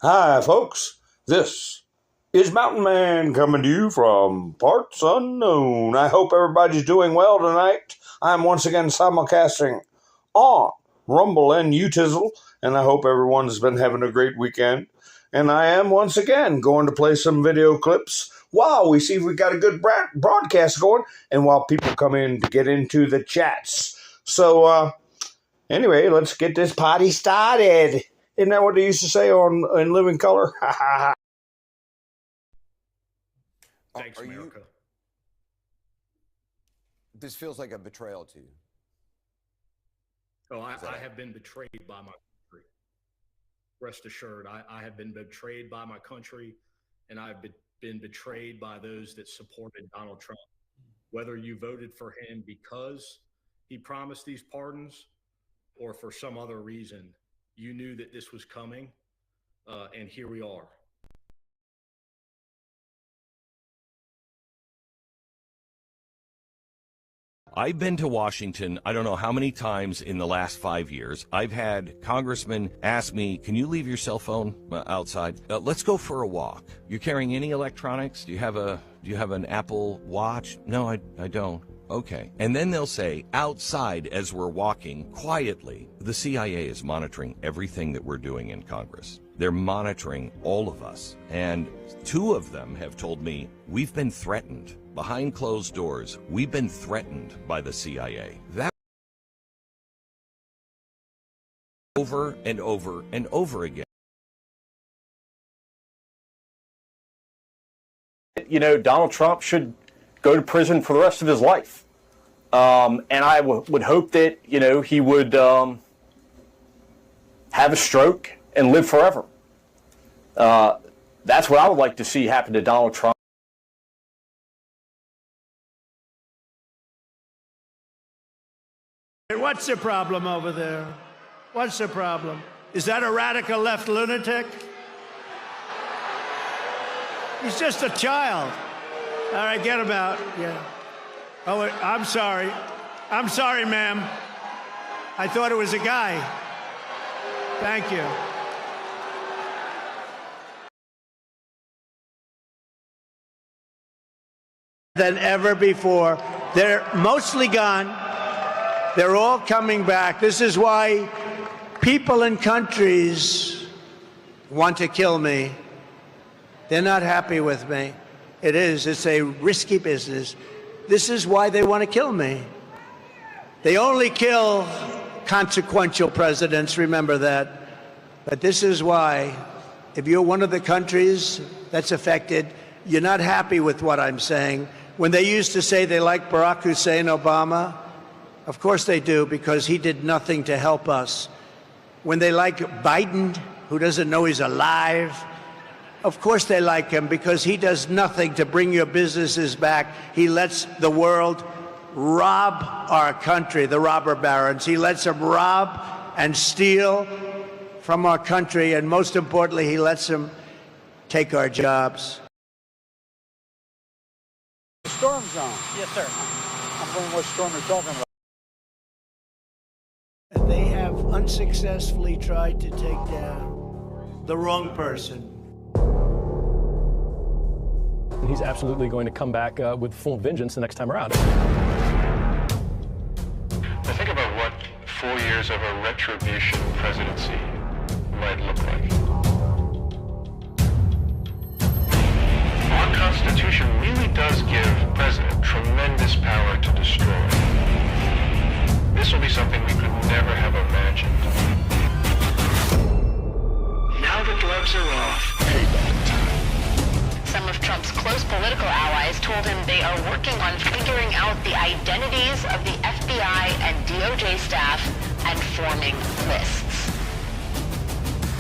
Hi, folks. This is Mountain Man coming to you from parts unknown. I hope everybody's doing well tonight. I'm once again simulcasting on Rumble and Utizzle, and I hope everyone's been having a great weekend. And I am once again going to play some video clips while we see if we got a good broadcast going and while people come in to get into the chats. So, anyway, let's get this party started. Isn't that what they used to say in Living Color? Thanks, America. This feels like a betrayal to you. Oh, I have been betrayed by my country. Rest assured, I have been betrayed by my country, and I've been betrayed by those that supported Donald Trump. Whether you voted for him because he promised these pardons or for some other reason, you knew that this was coming, and here we are. I've been to Washington, I don't know how many times in the last 5 years. I've had congressmen ask me, can you leave your cell phone outside? Let's go for a walk. You're carrying any electronics? Do you have an Apple Watch? No, I don't. Okay. And then they'll say, outside as we're walking quietly, the CIA is monitoring everything that we're doing in Congress. They're monitoring all of us. And 2 of them have told me, we've been threatened. Behind closed doors, we've been threatened by the CIA. That over and over and over again. You know, Donald Trump should go to prison for the rest of his life. And I would hope that, you know, he would have a stroke and live forever. That's what I would like to see happen to Donald Trump. What's the problem over there? What's the problem? Is that a radical left lunatic? He's just a child. All right, get him out. Yeah. Oh, I'm sorry. I'm sorry, ma'am. I thought it was a guy. Thank you. Than ever before. They're mostly gone. They're all coming back. This is why people in countries want to kill me. They're not happy with me. It's a risky business. This is why they want to kill me. They only kill consequential presidents, remember that. But this is why, if you're one of the countries that's affected, you're not happy with what I'm saying. When they used to say they like Barack Hussein Obama, of course they do, because he did nothing to help us. When they like Biden, who doesn't know he's alive, of course they like him, because he does nothing to bring your businesses back. He lets the world rob our country, the robber barons. He lets them rob and steal from our country, and most importantly, he lets them take our jobs. Storm zone. Yes, sir. I'm wondering what storm you're talking about. They have unsuccessfully tried to take down the wrong person. He's absolutely going to come back with full vengeance the next time around. I think about what 4 years of a retribution presidency might look like. Our Constitution really does give the president tremendous power to destroy. This will be something we could never have imagined. Now the gloves are off. Some of Trump's close political allies told him they are working on figuring out the identities of the FBI and DOJ staff and forming lists.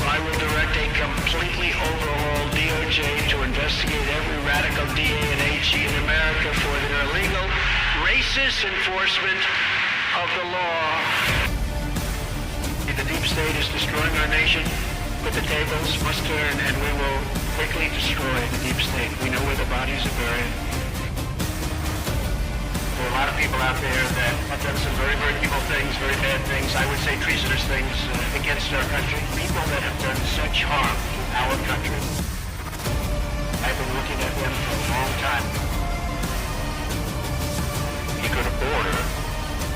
I will direct a completely overhauled DOJ to investigate every radical DA and HE in America for their illegal, racist enforcement of the law. The deep state is destroying our nation, but the tables must turn, and we will quickly destroy the deep state. We know where the bodies are buried. There are a lot of people out there that have done some very, very evil things, very bad things, I would say treasonous things against our country. People that have done such harm to our country. I've been looking at him for a long time. He could order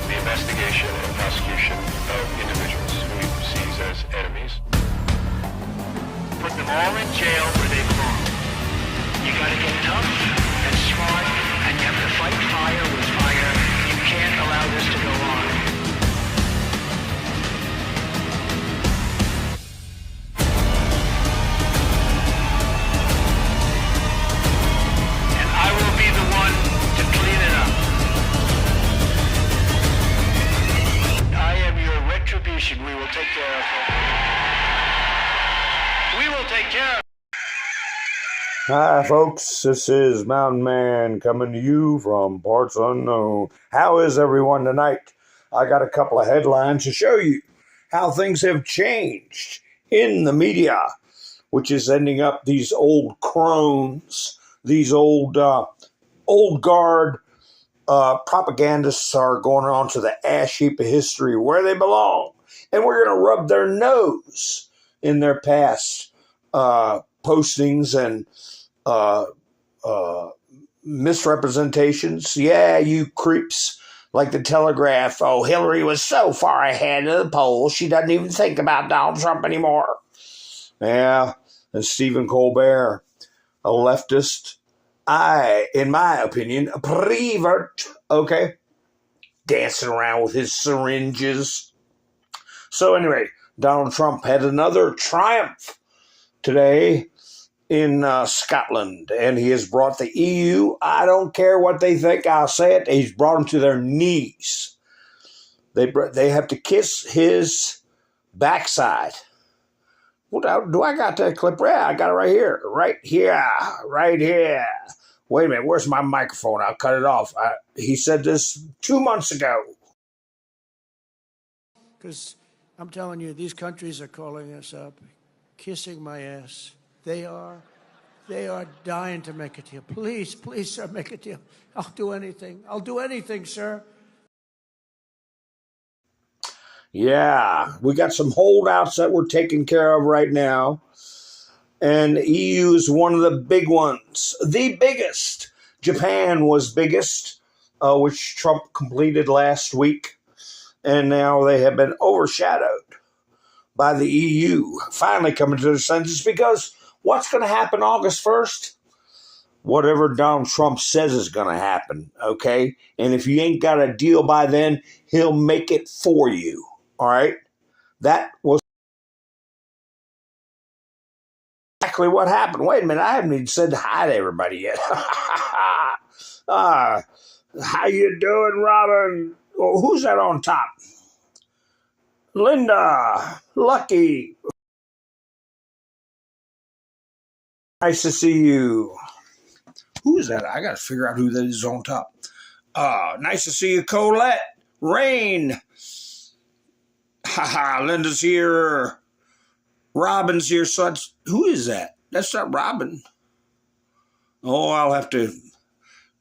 the investigation and prosecution of individuals who he perceives as enemies. Put them all in jail where they belong. You gotta get tough and smart, and you have to fight fire with fire. You can't allow this to go on. And I will be the one to clean it up. I am your retribution. We will take care of it. We will take care of it. Hi, folks. This is Mountain Man coming to you from parts unknown. How is everyone tonight? I got a couple of headlines to show you how things have changed in the media, which is ending up these old crones, these old guard propagandists are going on to the ash heap of history where they belong. And we're going to rub their nose in their past postings and misrepresentations. Yeah, you creeps like the Telegraph. Oh, Hillary was so far ahead of the polls, she doesn't even think about Donald Trump anymore. Yeah, and Stephen Colbert, a leftist, in my opinion, a prevert, okay, dancing around with his syringes. So anyway, Donald Trump had another triumph today in Scotland, and he has brought the EU, I don't care what they think, I'll say it, he's brought them to their knees. They have to kiss his backside. What do I got that clip? Yeah, I got it right here. Right here. Wait a minute, where's my microphone? I'll cut it off. He said this 2 months ago. Because I'm telling you, these countries are calling us up, kissing my ass. They are dying to make a deal. Please, sir, make a deal. I'll do anything, sir. Yeah, we got some holdouts that we're taking care of right now. And the EU is one of the big ones. The biggest. Japan was biggest, which Trump completed last week. And now they have been overshadowed by the EU finally coming to their senses, because what's going to happen August 1st? Whatever Donald Trump says is going to happen, okay? And if you ain't got a deal by then, he'll make it for you, all right? That was exactly what happened. Wait a minute, I haven't even said hi to everybody yet. How you doing, Robin? Oh, who's that on top? Linda, Lucky. Nice to see you. Who is that? I got to figure out who that is on top. Nice to see you, Colette. Rain. Haha, Linda's here. Robin's here. So who is that? That's not Robin. Oh, I'll have to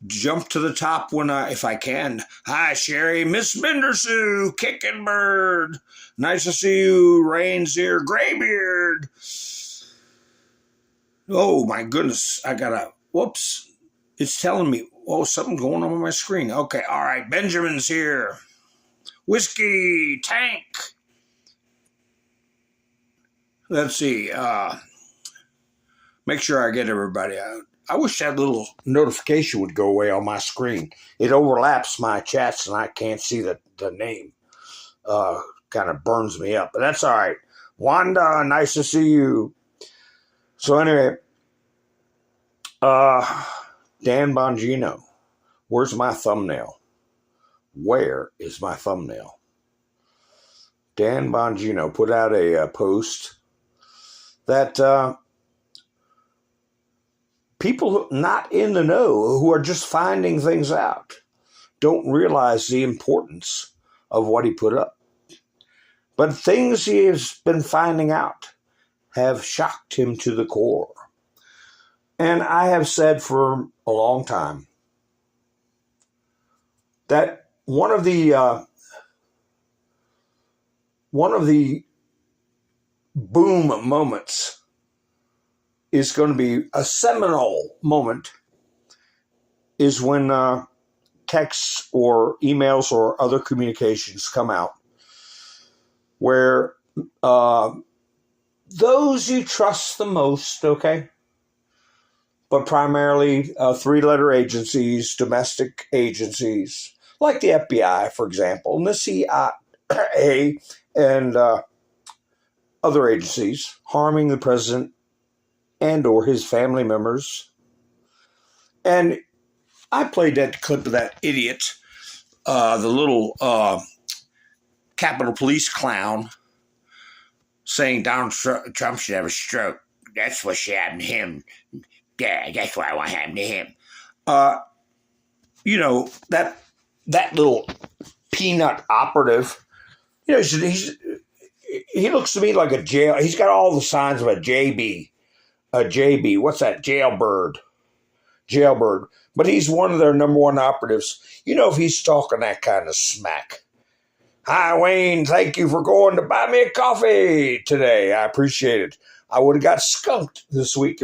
jump to the top if I can. Hi, Sherry. Miss Bendersue, Kicking Bird. Nice to see you. Rain's here. Graybeard. Oh, my goodness. Whoops. It's telling me, something's going on my screen. Okay, all right. Benjamin's here. Whiskey, Tank. Let's see. Make sure I get everybody out. I wish that little notification would go away on my screen. It overlaps my chats and I can't see the name. Kind of burns me up, but that's all right. Wanda, nice to see you. So anyway, Dan Bongino, where's my thumbnail? Where is my thumbnail? Dan Bongino put out a post that people not in the know, who are just finding things out, don't realize the importance of what he put up. But things he has been finding out have shocked him to the core. And I have said for a long time that one of the boom moments is going to be a seminal moment is when texts or emails or other communications come out where those you trust the most, okay, but primarily three-letter agencies, domestic agencies, like the FBI, for example, and the CIA and other agencies harming the president and or his family members. And I played that clip of that idiot, the little Capitol Police clown, saying Donald Trump should have a stroke. That's what should happen to him. Yeah, that's what I want to happen to him. That little peanut operative, he looks to me like a jail. He's got all the signs of a JB. A JB. What's that? Jailbird. But he's one of their number one operatives. If he's talking that kind of smack. Hi, Wayne. Thank you for going to buy me a coffee today. I appreciate it. I would have got skunked this week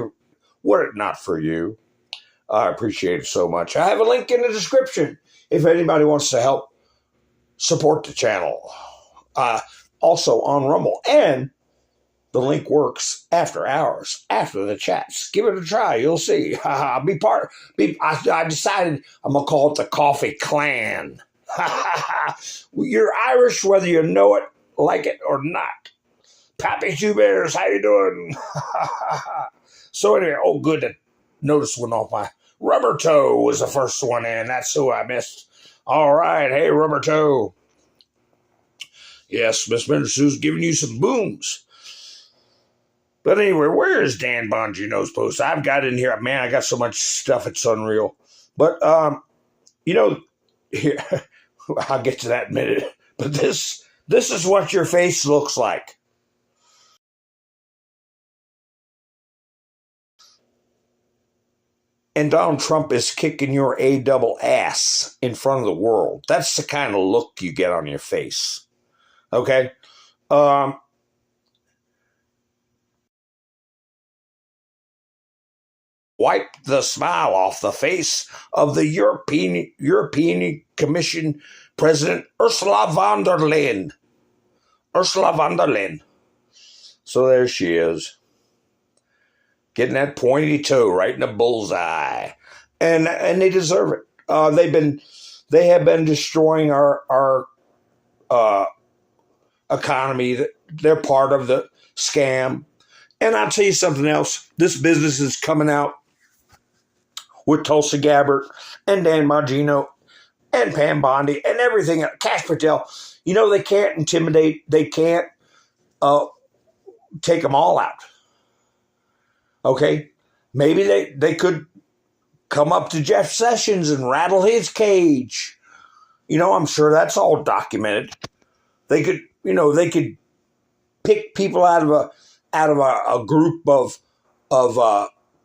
were it not for you. I appreciate it so much. I have a link in the description if anybody wants to help support the channel. Also on Rumble. And the link works after hours, after the chats. Give it a try. You'll see. I decided I'm going to call it the Coffee Clan. You're Irish whether you know it, like it, or not. Pappy Two Bears, how you doing? So anyway, good to notice one off. My Rubber Toe was the first one in. That's who I missed. All right. Hey, Rubber Toe. Yes, Miss Mindersu's giving you some booms. But anyway, where is Dan Bongino's post? I've got it in here. Man, I got so much stuff, it's unreal. But, here, I'll get to that in a minute. But this is what your face looks like. And Donald Trump is kicking your double ass in front of the world. That's the kind of look you get on your face. Okay? Wipe the smile off the face of the European Commission President Ursula von der Leyen. So there she is. Getting that pointy toe right in the bullseye. And they deserve it. They have been destroying our economy. They're part of the scam. And I'll tell you something else. This business is coming out with Tulsi Gabbard and Dan Bongino and Pam Bondi and everything. Kash Patel. They can't intimidate. They can't take them all out. Okay? Maybe they could come up to Jeff Sessions and rattle his cage. I'm sure that's all documented. They could pick people out of a group of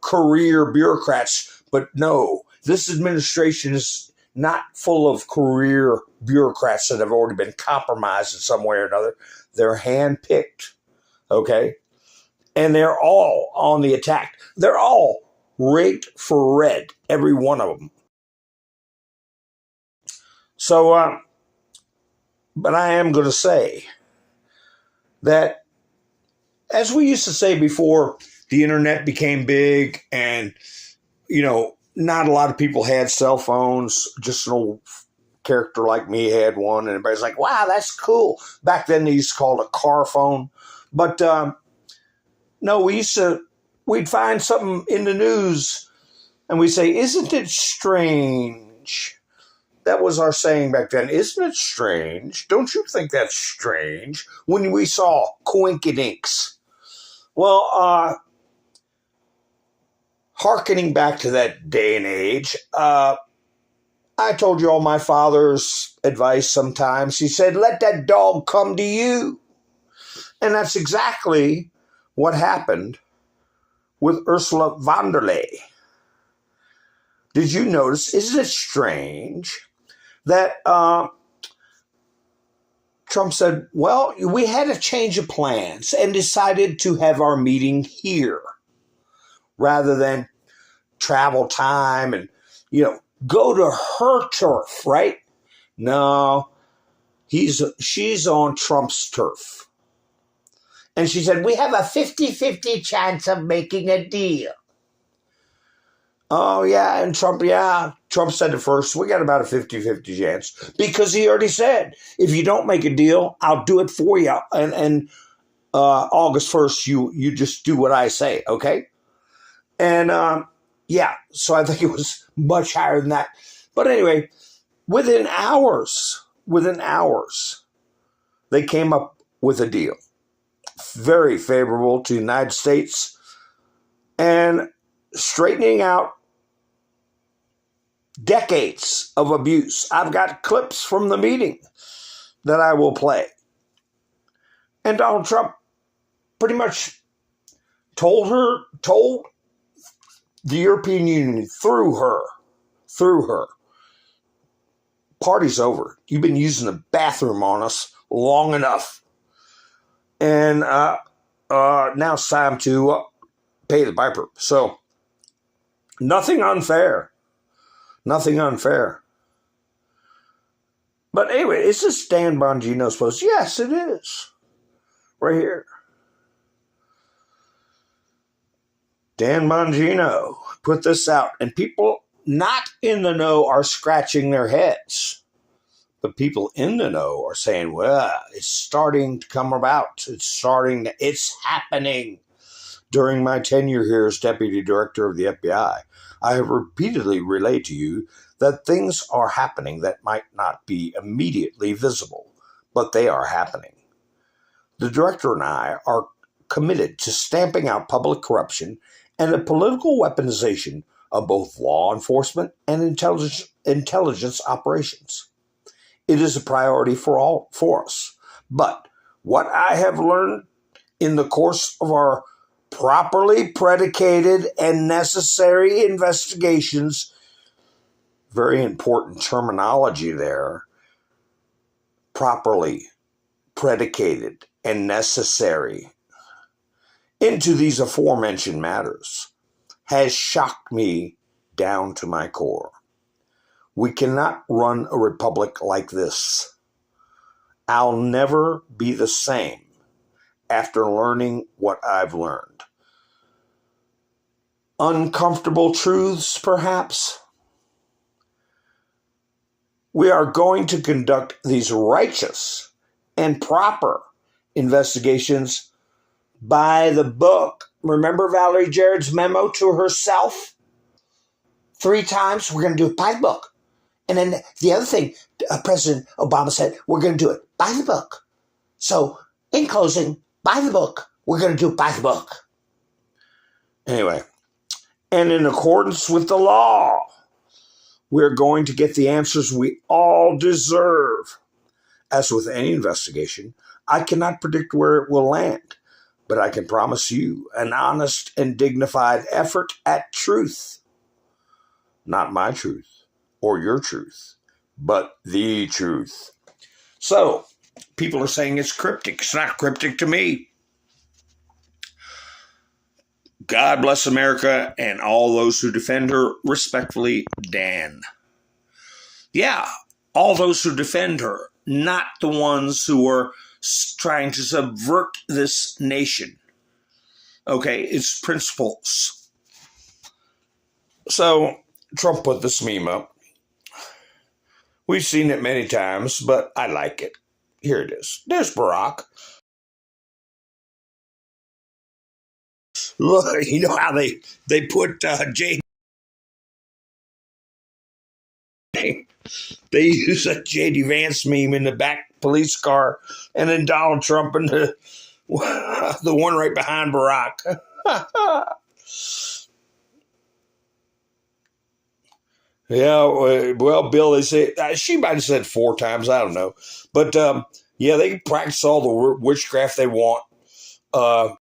career bureaucrats, but no, this administration is not full of career bureaucrats that have already been compromised in some way or another. They're handpicked, okay? And they're all on the attack. They're all raked for red, every one of them. So, but I am going to say that, as we used to say before the internet became big and, not a lot of people had cell phones, just an old character like me had one, and everybody's like, wow, that's cool. Back then they used to call it a car phone. But no, we'd find something in the news and we'd say, isn't it strange? That was our saying back then. Isn't it strange? Don't you think that's strange? When we saw coinkydinks. Well, hearkening back to that day and age, I told you all my father's advice sometimes. He said, let that dog come to you. And that's exactly what happened with Ursula von der Leyen. Did you notice, isn't it strange that Trump said, well, we had a change of plans and decided to have our meeting here. rather than travel time and, go to her turf, right? No, she's on Trump's turf. And she said, we have a 50-50 chance of making a deal. Oh, yeah, and Trump said it first. We got about a 50-50 chance because he already said, if you don't make a deal, I'll do it for you. And August 1st, you just do what I say, okay? And, so I think it was much higher than that. But anyway, within hours, they came up with a deal. Very favorable to the United States and straightening out decades of abuse. I've got clips from the meeting that I will play. And Donald Trump pretty much told the European Union through her, party's over. You've been using the bathroom on us long enough. And now it's time to pay the piper. So, nothing unfair. But anyway, is this Dan Bongino's post? Yes, it is. Right here. Dan Bongino put this out. And people not in the know are scratching their heads. But people in the know are saying, well, it's starting to come about. It's happening. During my tenure here as Deputy Director of the FBI, I have repeatedly relayed to you that things are happening that might not be immediately visible, but they are happening. The Director and I are committed to stamping out public corruption and the political weaponization of both law enforcement and intelligence operations. It is a priority for us. But what I have learned in the course of our properly predicated and necessary investigations, very important terminology there, properly predicated and necessary, into these aforementioned matters, has shocked me down to my core. We cannot run a republic like this. I'll never be the same after learning what I've learned. Uncomfortable truths, perhaps? We are going to conduct these righteous and proper investigations by the book. Remember Valerie Jarrett's memo to herself? 3 times, we're going to do it by the book. And then the other thing, President Obama said, we're going to do it by the book. So, in closing, by the book, we're going to do it by the book. Anyway, and in accordance with the law, we're going to get the answers we all deserve. As with any investigation, I cannot predict where it will land, but I can promise you an honest and dignified effort at truth. Not my truth or your truth, but the truth. So, people are saying it's cryptic. It's not cryptic to me. God bless America and all those who defend her. Respectfully, Dan. Yeah, all those who defend her, not the ones who are trying to subvert this nation. Okay, it's principles. So, Trump put this meme up. We've seen it many times, but I like it. Here it is. There's Barack. Look, you know how they put J. They use a J.D. Vance meme in the back police car, and then Donald Trump and the one right behind Barack. Yeah, well, Bill, they say she might have said 4 times. I don't know, but yeah, they can practice all the witchcraft they want. But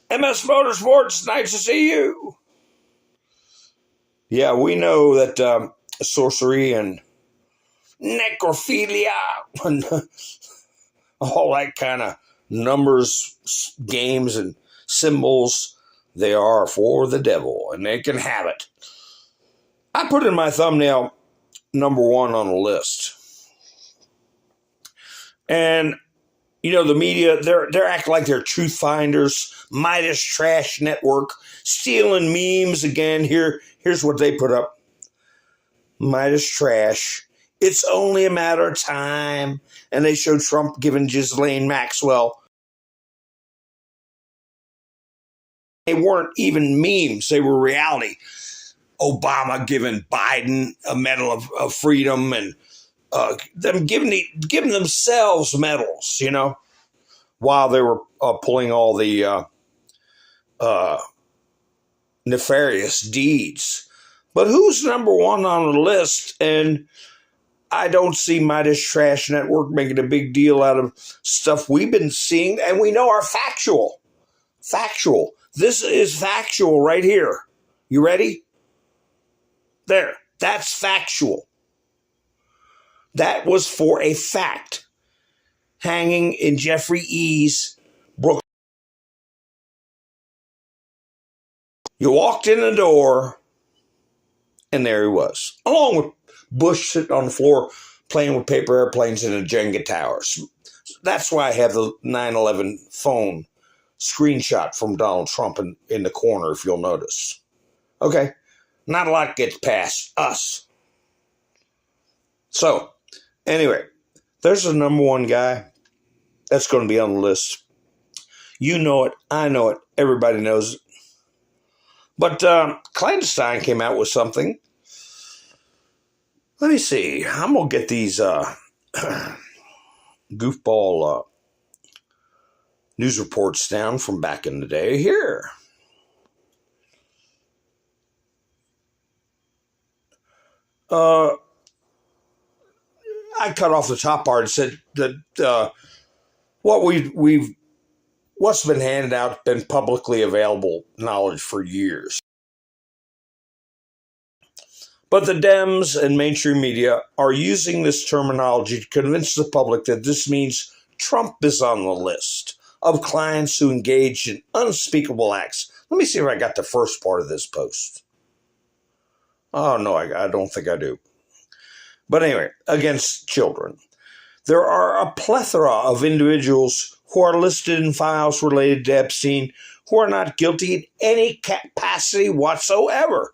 MS Motorsports, nice to see you. Yeah, we know that sorcery and necrophilia and all that kind of numbers, games, and symbols, they are for the devil, and they can have it. I put in my thumbnail number one on the list. And, you know, the media, they're acting like they're truth finders, Midas Trash Network, stealing memes again. Here's what they put up. Midas Trash. It's only a matter of time. And they showed Trump giving Ghislaine Maxwell. They weren't even memes. They were reality. Obama giving Biden a Medal of Freedom, and them giving themselves medals, you know, while they were pulling all the nefarious deeds. But who's number one on the list? And I don't see Midas Trash Network making a big deal out of stuff we've been seeing and we know are factual. Factual. This is factual right here. You ready? There. That's factual. That was for a fact. Hanging in Jeffrey E.'s Brooklyn. You walked in the door, and there he was, along with Bush sitting on the floor playing with paper airplanes in the Jenga towers. That's why I have the 9/11 phone screenshot from Donald Trump in the corner, if you'll notice. Okay, not a lot gets past us. So, anyway, there's the number one guy that's going to be on the list. You know it. I know it. Everybody knows it. But Clandestine came out with something. Let me see. I'm going to get these goofball news reports down from back in the day here. I cut off the top part and said that what's been handed out been publicly available knowledge for years. But the Dems and mainstream media are using this terminology to convince the public that this means Trump is on the list of clients who engaged in unspeakable acts. Let me see if I got the first part of this post. Oh, no, I don't think I do. But anyway, against children. There are a plethora of individuals who are listed in files related to Epstein who are not guilty in any capacity whatsoever.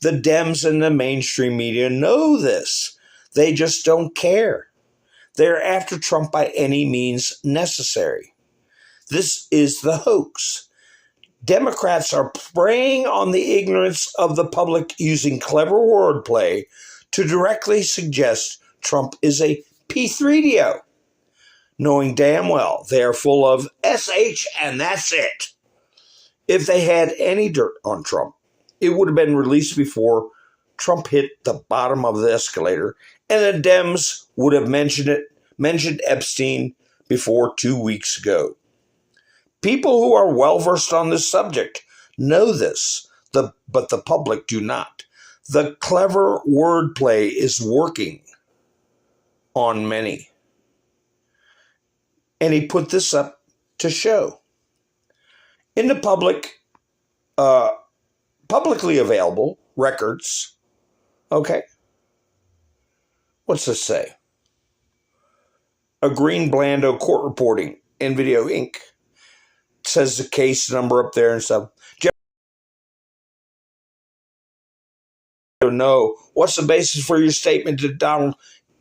The Dems and the mainstream media know this. They just don't care. They're after Trump by any means necessary. This is the hoax. Democrats are preying on the ignorance of the public using clever wordplay to directly suggest Trump is a P3DO, knowing damn well they are full of SH and that's it. If they had any dirt on Trump, it would have been released before Trump hit the bottom of the escalator, and the Dems would have mentioned Epstein before 2 weeks ago. People who are well-versed on this subject know this, but the public do not. The clever wordplay is working on many. And he put this up to show. In the publicly available records, okay, what's this say? A Green Blando court reporting in Video Inc. Says the case number up there and stuff. No. What's the basis for your statement that Donald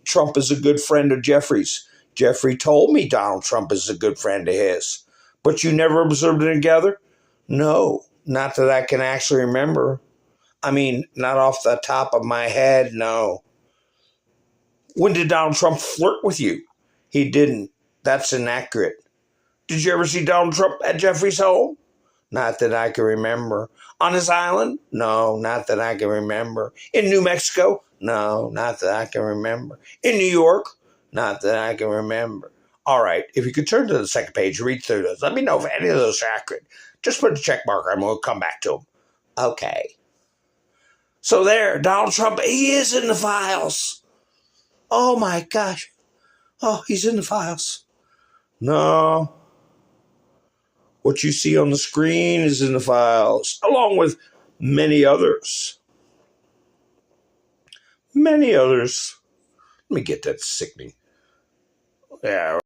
Trump is a good friend of Jeffrey's? Jeffrey told me Donald Trump is a good friend of his. But you never observed it together? No, not that I can actually remember. I mean, not off the top of my head, no. When did Donald Trump flirt with you? He didn't. That's inaccurate. Did you ever see Donald Trump at Jeffrey's home? Not that I can remember. On his island? No, not that I can remember. In New Mexico? No, not that I can remember. In New York? Not that I can remember. All right, if you could turn to the second page, read through those. Let me know if any of those are accurate. Just put a check mark and we'll come back to them. Okay. So there, Donald Trump, he is in the files. Oh my gosh. Oh, he's in the files. No. What you see on the screen is in the files, along with many others. Many others. Let me get that sickening. Yeah.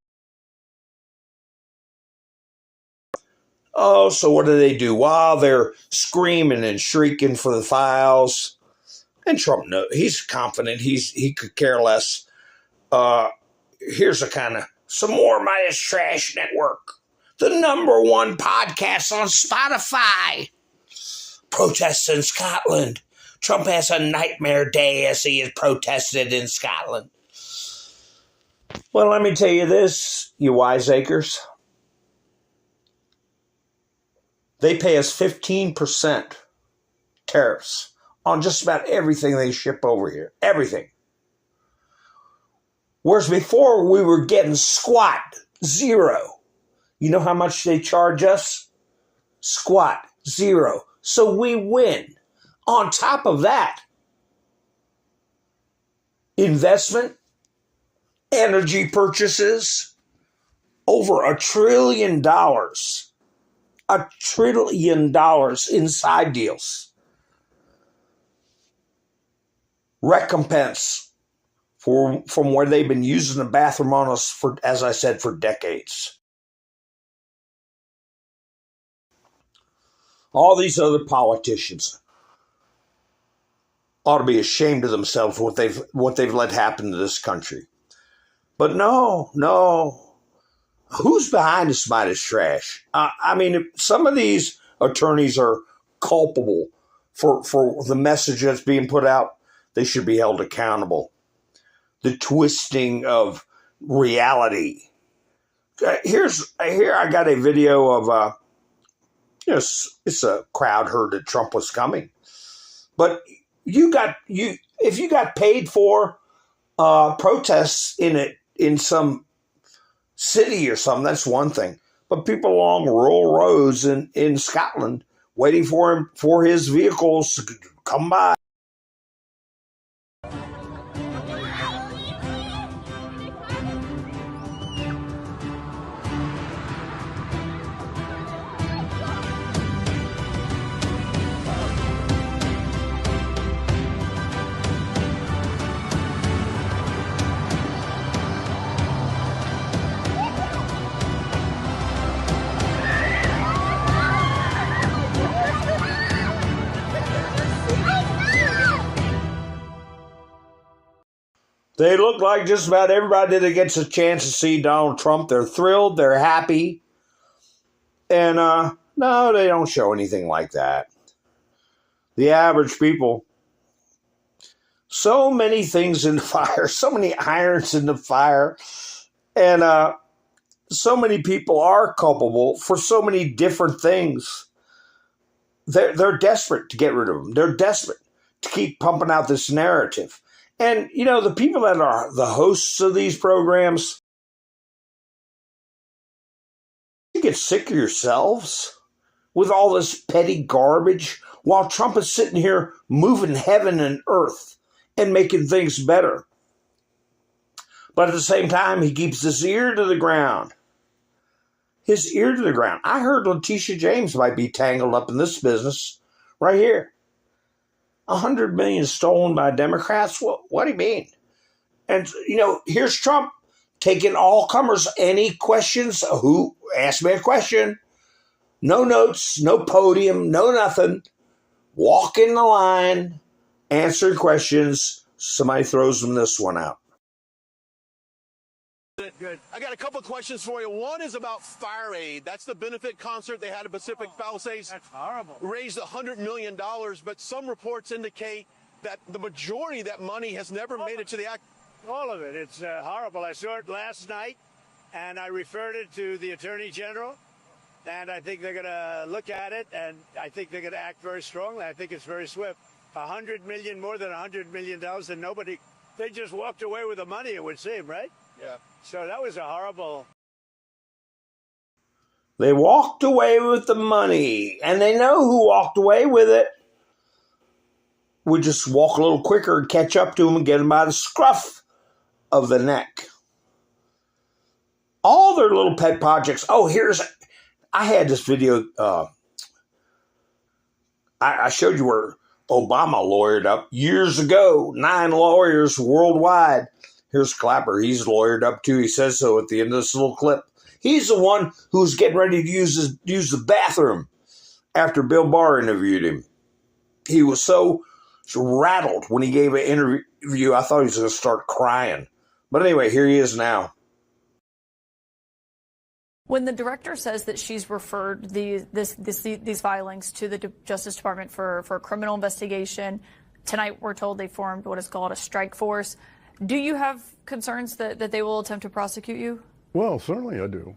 Oh, so what do? While they're screaming and shrieking for the files, and Trump knows he's confident he could care less. Here's some more Midas Trash Network, the #1 podcast on Spotify. Protests in Scotland. Trump has a nightmare day as he is protested in Scotland. Well, let me tell you this, you wiseacres. They pay us 15% tariffs on just about everything they ship over here. Everything. Whereas before we were getting squat, zero. You know how much they charge us? Squat, zero. So we win. On top of that, investment, energy purchases, over $1 trillion. $1 trillion in side deals. Recompense from where they've been using the bathroom on us for, as I said, for decades. All these other politicians ought to be ashamed of themselves for what they've let happen to this country. But no. Who's behind this Midas trash? I mean, some of these attorneys are culpable for the message that's being put out. They should be held accountable. The twisting of reality. Here I got a video of it's a crowd heard that Trump was coming, but if you got paid for protests in some city or something, that's one thing. But people along rural roads in Scotland waiting for his vehicles to come by. They look like just about everybody that gets a chance to see Donald Trump. They're thrilled. They're happy. And no, they don't show anything like that. The average people, so many things in the fire, so many irons in the fire. And so many people are culpable for so many different things. They're desperate to get rid of them. They're desperate to keep pumping out this narrative. And, the people that are the hosts of these programs, you get sick of yourselves with all this petty garbage while Trump is sitting here moving heaven and earth and making things better. But at the same time, he keeps his ear to the ground. His ear to the ground. I heard Letitia James might be tangled up in this business right here. 100 million stolen by Democrats? What do you mean? And, here's Trump taking all comers. Any questions? Who? Ask me a question. No notes, no podium, no nothing. Walking the line, answering questions. Somebody throws them this one out. Good. I got a couple of questions for you. One is about Fire Aid. That's the benefit concert they had at Pacific Palisades. That's horrible. Raised $100 million, but some reports indicate that the majority of that money has never made it to the act. All of it. It's horrible. I saw it last night, and I referred it to the Attorney General, and I think they're going to look at it, and I think they're going to act very strongly. I think it's very swift. $100 million, more than $100 million, and nobody, they just walked away with the money, it would seem, right? Yeah. So that was a horrible. They walked away with the money, and they know who walked away with it. We just walk a little quicker and catch up to them and get them by the scruff of the neck. all their little pet projects. Oh, I had this video. I showed you where Obama lawyered up years ago, 9 lawyers worldwide. Here's Clapper. He's lawyered up too. He says so at the end of this little clip. He's the one who's getting ready to use the bathroom after Bill Barr interviewed him. He was so rattled when he gave an interview. I thought he was going to start crying. But anyway, here he is now. When the director says that she's referred these filings to the Justice Department for a criminal investigation, tonight we're told they formed what is called a strike force. Do you have concerns that they will attempt to prosecute you? Well, certainly I do.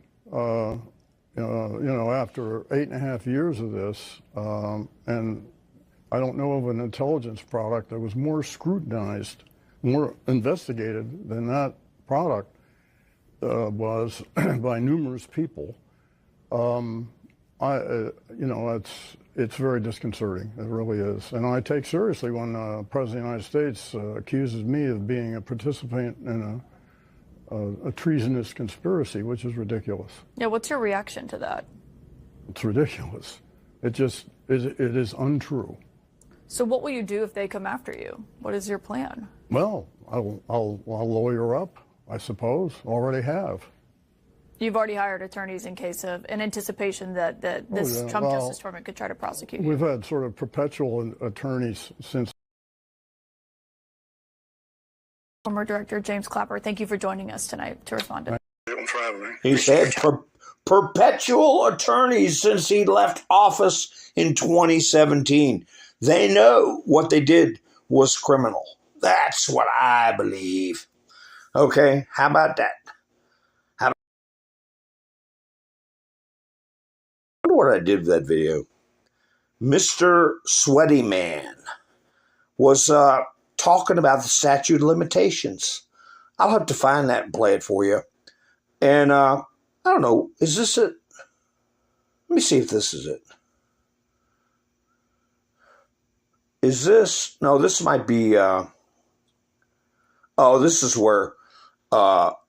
After 8.5 years of this, and I don't know of an intelligence product that was more scrutinized, more investigated than that product was by numerous people. It's very disconcerting. It really is. And I take seriously when the President of the United States accuses me of being a participant in a treasonous conspiracy, which is ridiculous. Yeah, what's your reaction to that? It's ridiculous. It is untrue. So what will you do if they come after you? What is your plan? Well, I'll lawyer up, I suppose. Already have. You've already hired attorneys in anticipation that this Trump Justice Department could try to prosecute you. We've had sort of perpetual attorneys since. Former Director James Clapper, thank you for joining us tonight to respond to. He said perpetual attorneys since he left office in 2017. They know what they did was criminal. That's what I believe. Okay, how about that? I wonder what I did with that video. Mr. Sweaty Man was talking about the statute of limitations. I'll have to find that and play it for you. And I don't know, is this it? Let me see if this is it. Is this? No, this might be. This is where all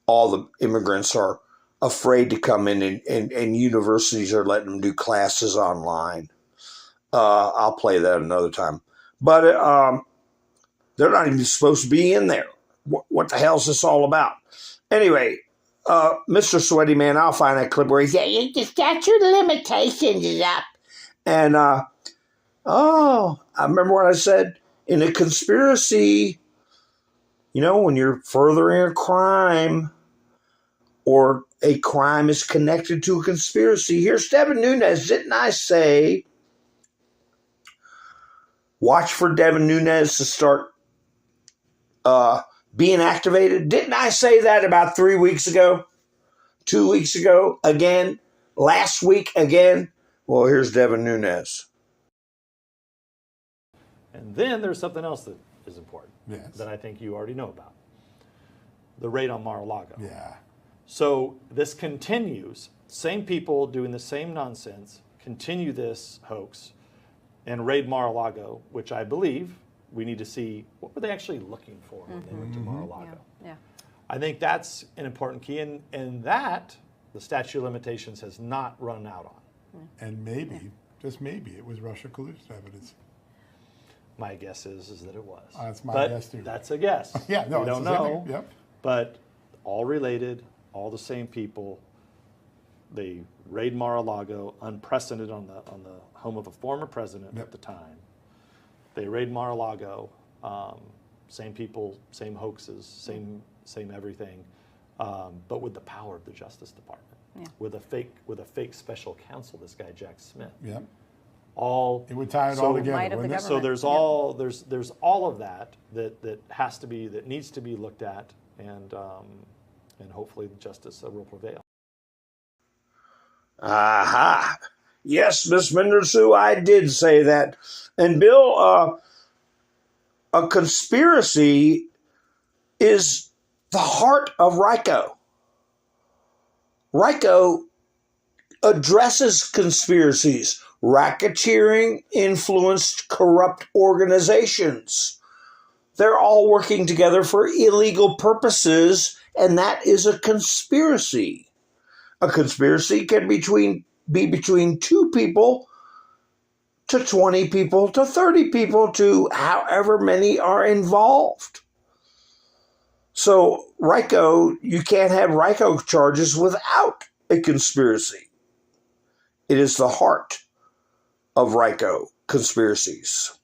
the immigrants are afraid to come in, and universities are letting them do classes online. I'll play that another time. But they're not even supposed to be in there. What the hell is this all about? Anyway, Mr. Sweaty Man, I'll find that clip where he said, the statute of limitations is up. And, I remember what I said. In a conspiracy, when you're furthering a crime or a crime is connected to a conspiracy. Here's Devin Nunez. Didn't I say, watch for Devin Nunez to start being activated? Didn't I say that about 3 weeks ago? 2 weeks ago? Again? Last week? Again? Well, here's Devin Nunez. And then there's something else that is important that I think you already know about. The raid on Mar-a-Lago. Yeah. So this continues. Same people doing the same nonsense continue this hoax and raid Mar-a-Lago, which I believe we need to see what were they actually looking for when they went to Mar-a-Lago. Yeah. I think that's an important key, and that the statute of limitations has not run out on. And maybe, just maybe, it was Russia collusion evidence. My guess is that it was. That's my but guess too. That's a guess. Yeah, no, we don't it's know. Yep. But all related, all the same people. They raid Mar-a-Lago, unprecedented on the home of a former president at the time. They raid Mar-a-Lago, same people, same hoaxes, same everything, but with the power of the Justice Department, with a fake special counsel. This guy Jack Smith. Yep. It would tie it all together. Wouldn't it? So there's all of that that needs to be looked at, and hopefully justice will prevail. Aha. Yes, Miss Mendersu, I did say that. And Bill, a conspiracy is the heart of RICO. RICO addresses conspiracies, racketeering, influenced, corrupt organizations. They're all working together for illegal purposes and that is a conspiracy. A conspiracy can be between 2 people to 20 people to 30 people to however many are involved. So RICO, you can't have RICO charges without a conspiracy. It is the heart of RICO conspiracies.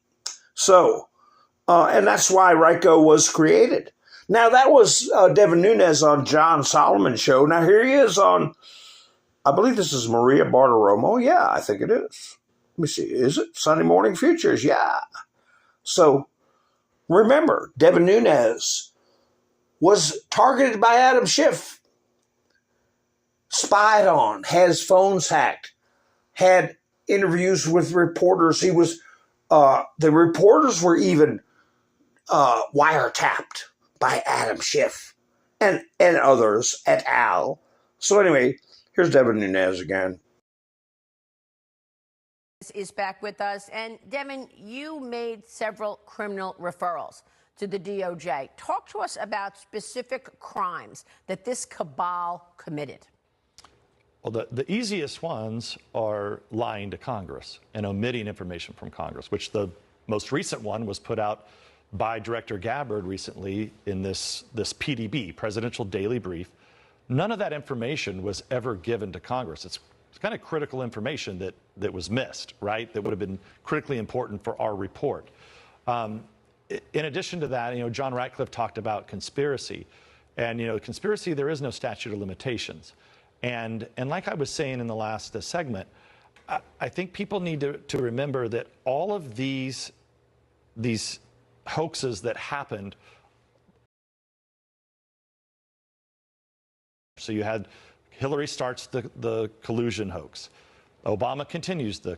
So, and that's why RICO was created. Now, that was Devin Nunez on John Solomon's show. Now, here he is on, I believe this is Maria Bartiromo. Yeah, I think it is. Let me see. Is it Sunday Morning Futures? Yeah. So, remember, Devin Nunez was targeted by Adam Schiff, spied on, had his phones hacked, had interviews with reporters. He was, the reporters were even wiretapped by Adam Schiff and others et al. So anyway, here's Devin Nunez again. Is back with us. And Devin, you made several criminal referrals to the DOJ. Talk to us about specific crimes that this cabal committed. Well, the easiest ones are lying to Congress and omitting information from Congress, which the most recent one was put out by Director Gabbard recently in this PDB, Presidential Daily Brief. None of that information was ever given to Congress. It's kind of critical information that was missed, right? That would have been critically important for our report. In addition to that, John Ratcliffe talked about conspiracy. And, conspiracy, there is no statute of limitations. And like I was saying in the last segment, I think people need to remember that all of these hoaxes that happened. So you had Hillary starts the collusion hoax. Obama continues the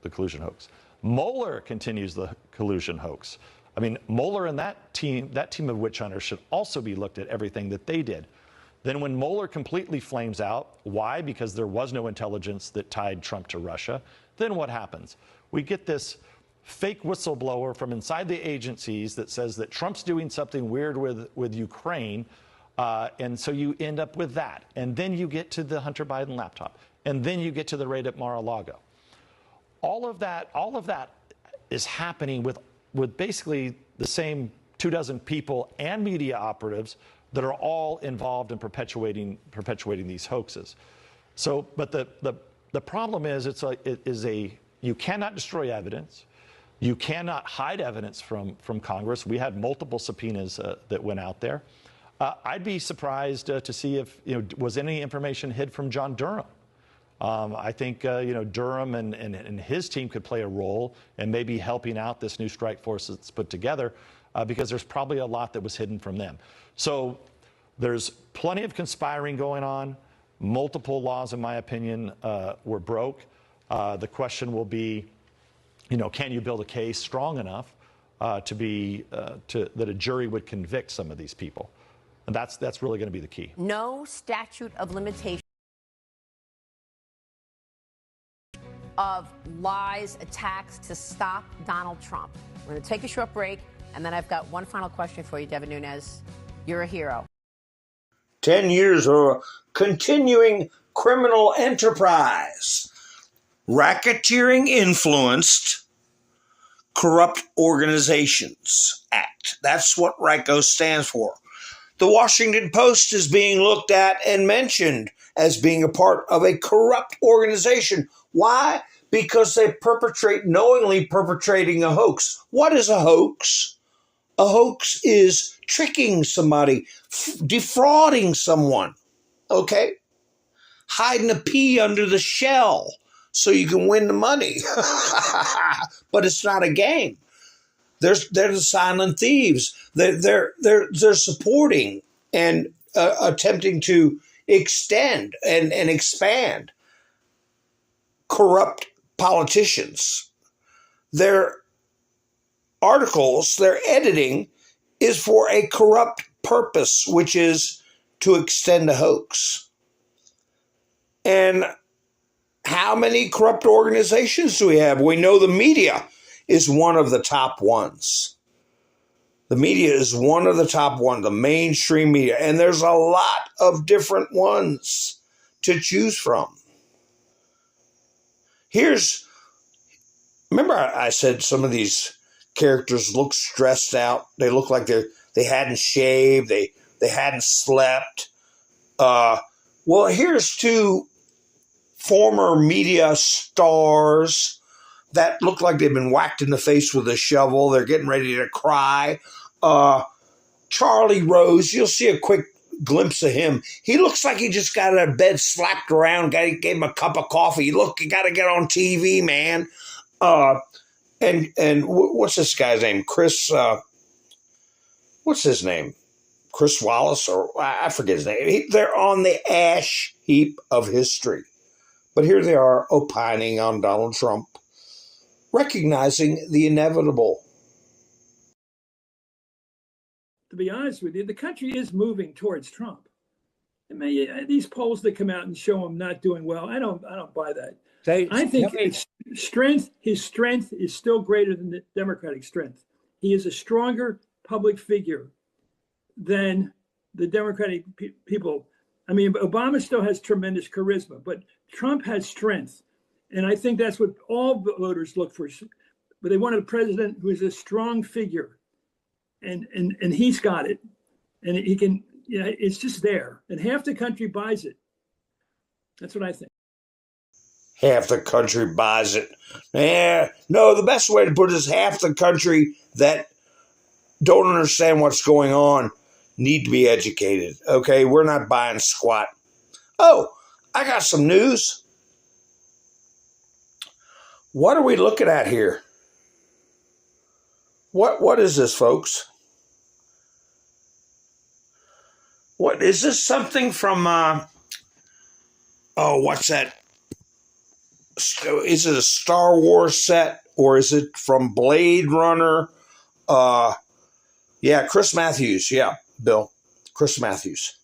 collusion hoax. Mueller continues the collusion hoax. I mean, Mueller and that team of witch hunters should also be looked at everything that they did. Then when Mueller completely flames out, why? Because there was no intelligence that tied Trump to Russia. Then what happens? We get this fake whistleblower from inside the agencies that says that Trump's doing something weird with Ukraine. And so you end up with that. And then you get to the Hunter Biden laptop. And then you get to the raid at Mar-a-Lago. All of that is happening with basically the same 24 people and media operatives that are all involved in perpetuating these hoaxes. So, but the problem is you cannot destroy evidence. You cannot hide evidence from Congress. We had multiple subpoenas that went out there. I'd be surprised to see if was any information hid from John Durham. I think Durham and his team could play a role in maybe helping out this new strike force that's put together, because there's probably a lot that was hidden from them. So there's plenty of conspiring going on. Multiple laws, in my opinion, were broke. The question will be, can you build a case strong enough that a jury would convict some of these people? And that's really going to be the key. No statute of limitation of lies, attacks to stop Donald Trump. We're going to take a short break, and then I've got one final question for you, Devin Nunez. You're a hero. 10 years of a continuing criminal enterprise. Racketeering Influenced Corrupt Organizations Act. That's what RICO stands for. The Washington Post is being looked at and mentioned as being a part of a corrupt organization. Why? Because they knowingly perpetrating a hoax. What is a hoax? A hoax is tricking somebody, defrauding someone, okay? Hiding a pea under the shell so you can win the money. But it's not a game. They're the silent thieves. They're supporting and attempting to extend and expand corrupt politicians. Their articles, their editing is for a corrupt purpose, which is to extend a hoax. And how many corrupt organizations do we have? We know the media is one of the top ones. The media is one of the top ones, the mainstream media, and there's a lot of different ones to choose from. Remember I said some of these characters look stressed out. They look like they hadn't shaved, they hadn't slept. Well, here's two former media stars that look like they've been whacked in the face with a shovel. They're getting ready to cry. Charlie Rose, you'll see a quick glimpse of him. He looks like he just got out of bed, slapped around, gave him a cup of coffee. Look, you got to get on TV, man. And what's this guy's name? Chris, what's his name? Chris Wallace, or I forget his name. They're on the ash heap of history. But here they are opining on Donald Trump, recognizing the inevitable. To be honest with you, the country is moving towards Trump. I mean, these polls that come out and show him not doing well, I don't buy that. I think his strength is still greater than the Democratic strength. He is a stronger public figure than the Democratic people. I mean, Obama still has tremendous charisma, but Trump has strength. And I think that's what all voters look for. But they want a president who is a strong figure. And he's got it. And he can, it's just there. And half the country buys it. That's what I think. Half the country buys it. No, the best way to put it is half the country that don't understand what's going on need to be educated. Okay, we're not buying squat. Oh, I got some news. What are we looking at here? What is this, folks? What is this? Something from what's that? Is it a Star Wars set, or is it from Blade Runner? Yeah, Chris Matthews. Yeah, Bill. Chris Matthews.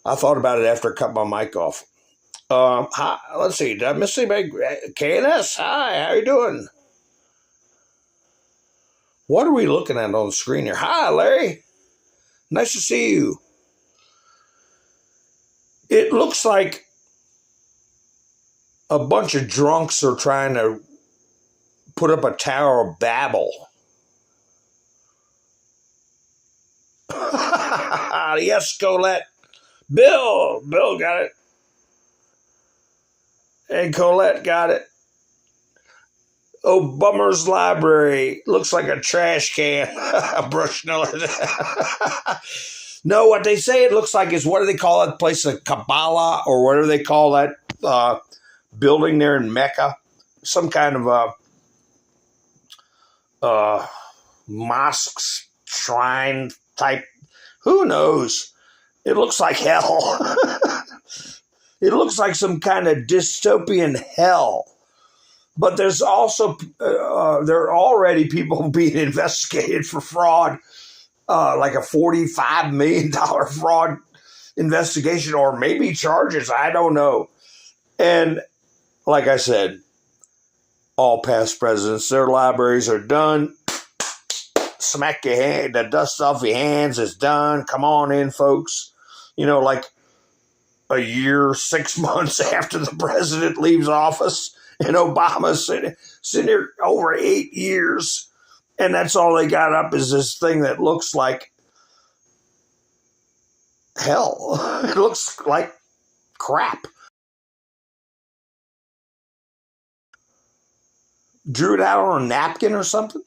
I thought about it after I cut my mic off. Hi, let's see. Did I miss anybody? KNS, hi, how you doing? What are we looking at on the screen here? Hi, Larry. Nice to see you. It looks like a bunch of drunks are trying to put up a Tower of Babel. Yes, Colette. Bill got it. And Colette got it. Oh, Bummer's Library. Looks like a trash can. A brush nose. No, what they say it looks like is, what do they call that place? A Kabbalah, or whatever they call that building there in Mecca. Some kind of mosque, shrine type. Who knows? It looks like hell. It looks like some kind of dystopian hell. But there's also, there are already people being investigated for fraud, like a $45 million fraud investigation, or maybe charges. I don't know. And like I said, all past presidents, their libraries are done. Smack your hand, the dust off your hands is done. Come on in, folks. Like a year, 6 months after the president leaves office, and Obama's sitting here over 8 years, and that's all they got up is this thing that looks like hell. It looks like crap. Drew it out on a napkin or something?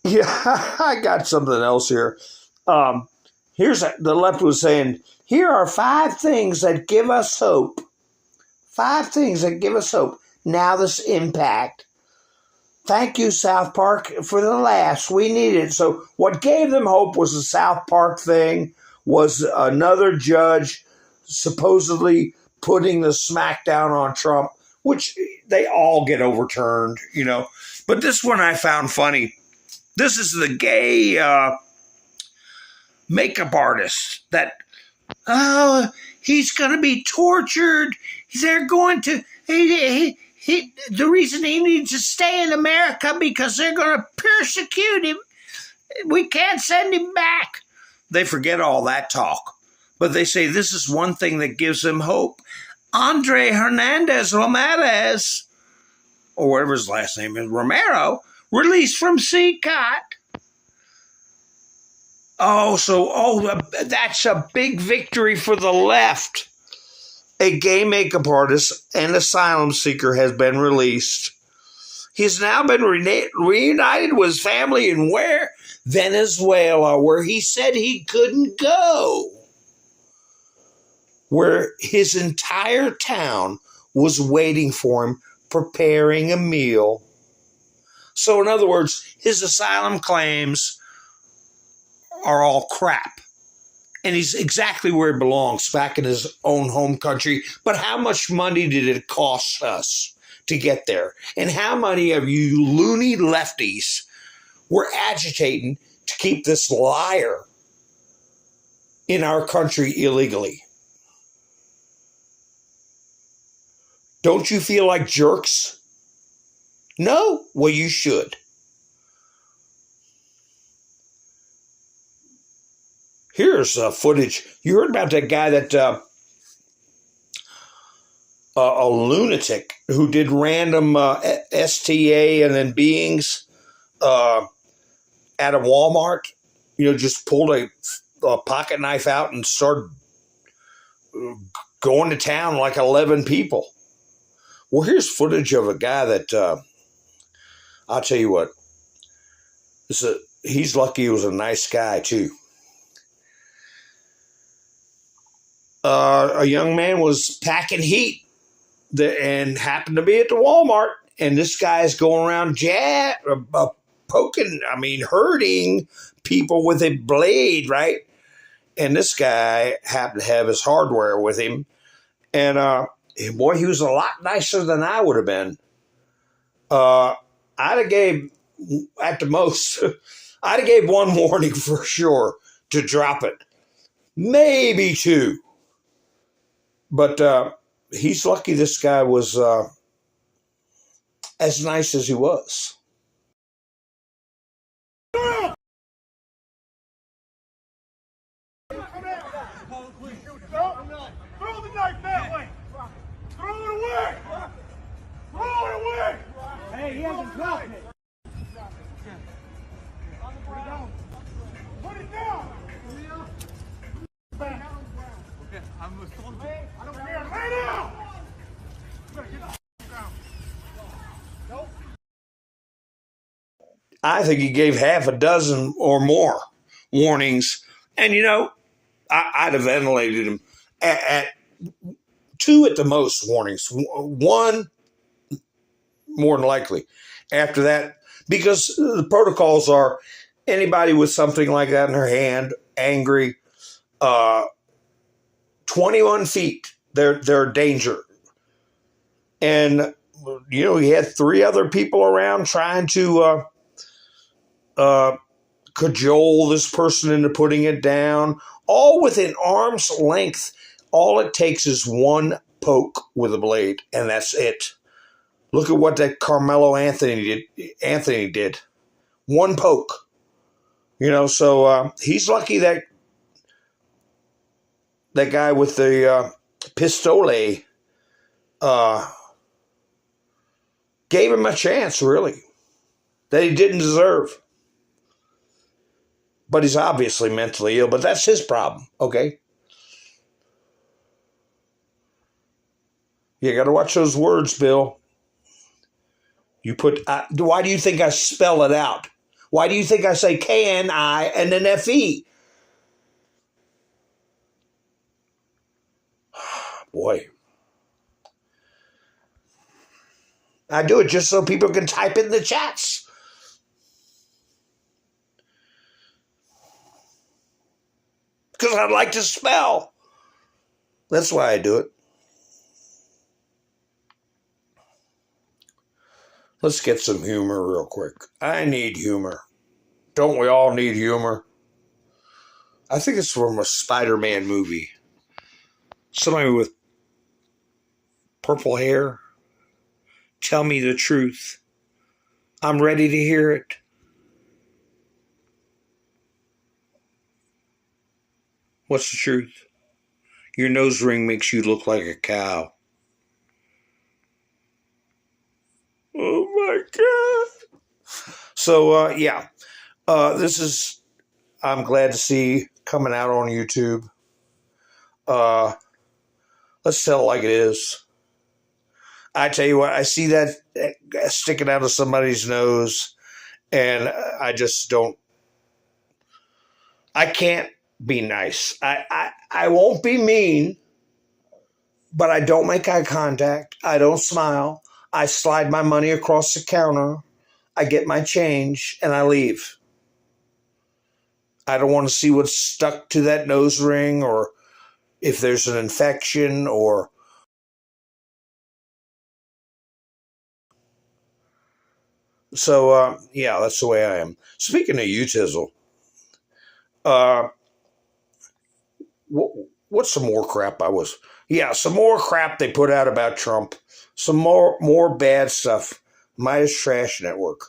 Yeah, I got something else here. The left was saying, here are 5 things that give us hope. 5 things that give us hope. Now this impact. Thank you, South Park, for the laughs. We need it. So what gave them hope was the South Park thing, was another judge supposedly putting the smackdown on Trump, which they all get overturned, But this one I found funny. This is the gay makeup artist that, he's going to be tortured. They're going to, The reason he needs to stay in America because they're going to persecute him. We can't send him back. They forget all that talk. But they say this is one thing that gives them hope. Andre Hernandez Ramirez, or whatever his last name is, Romero, released from CCOT. That's a big victory for the left. A gay makeup artist and asylum seeker has been released. He's now been reunited with his family in where? Venezuela, where he said he couldn't go. Where his entire town was waiting for him, preparing a meal. So in other words, his asylum claims are all crap. And he's exactly where he belongs, back in his own home country. But how much money did it cost us to get there? And how many of you loony lefties were agitating to keep this liar in our country illegally? Don't you feel like jerks? No? Well, you should. Here's footage. You heard about that guy that, a lunatic who did random STA and then beings at a Walmart. Just pulled a pocket knife out and started going to town like 11 people. Well, here's footage of a guy that, I'll tell you what, he's lucky he was a nice guy, too. A young man was packing heat and happened to be at the Walmart, and this guy's going around hurting people with a blade, right? And this guy happened to have his hardware with him, and boy, he was a lot nicer than I would have been. I'd have gave, at the most, I'd have gave one warning for sure to drop it. Maybe two. But he's lucky this guy was as nice as he was. Throw the knife that way! Throw it away! Throw it away! Hey, he hasn't dropped it. Put it down! Back. Okay, I'm going to stand. I don't care. Lay down! You better get down. Nope. I think he gave half a dozen or more warnings. And, I'd have ventilated him at two at the most warnings. One, more than likely. After that, because the protocols are anybody with something like that in their hand, angry, 21 feet, they're a danger. And, he had three other people around trying to cajole this person into putting it down, all within arm's length. All it takes is one poke with a blade, and that's it. Look at what that Carmelo Anthony did. One poke. So he's lucky that guy with the pistole gave him a chance, really, that he didn't deserve. But he's obviously mentally ill, but that's his problem, okay? You got to watch those words, Bill. Why do you think I spell it out? Why do you think I say K-N-I and then F-E? Boy. I do it just so people can type in the chats. Because I'd like to spell. That's why I do it. Let's get some humor real quick. I need humor. Don't we all need humor? I think it's from a Spider-Man movie. Somebody with purple hair. Tell me the truth. I'm ready to hear it. What's the truth? Your nose ring makes you look like a cow. Oh my God. So, yeah. This is, I'm glad to see coming out on YouTube. Let's tell it like it is. I tell you what, I see that sticking out of somebody's nose, and I just don't. I can't be nice. I won't be mean, but I don't make eye contact. I don't smile. I slide my money across the counter. I get my change, and I leave. I don't want to see what's stuck to that nose ring, or if there's an infection, or so. Yeah, that's the way I am. Speaking of you, Tizzle, what's some more crap some more crap they put out about Trump. Some more bad stuff. Midas Trash Network.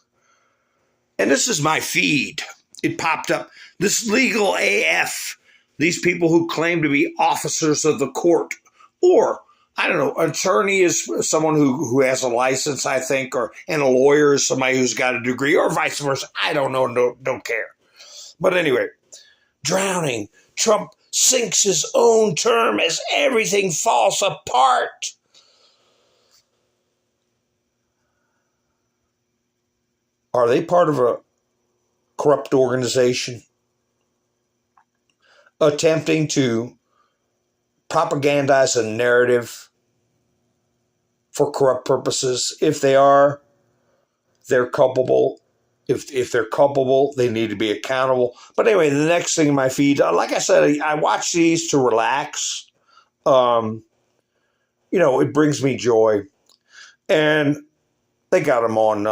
And this is my feed. It popped up. This legal AF. These people who claim to be officers of the court. Or, I don't know, attorney is someone who has a license, I think, and a lawyer is somebody who's got a degree, or vice versa. I don't know, don't care. But anyway, drowning. Trump sinks his own term as everything falls apart. Are they part of a corrupt organization attempting to propagandize a narrative for corrupt purposes? If they are, they're culpable. If they're culpable, they need to be accountable. But anyway, the next thing in my feed, like I said, I watch these to relax. It brings me joy. And they got them on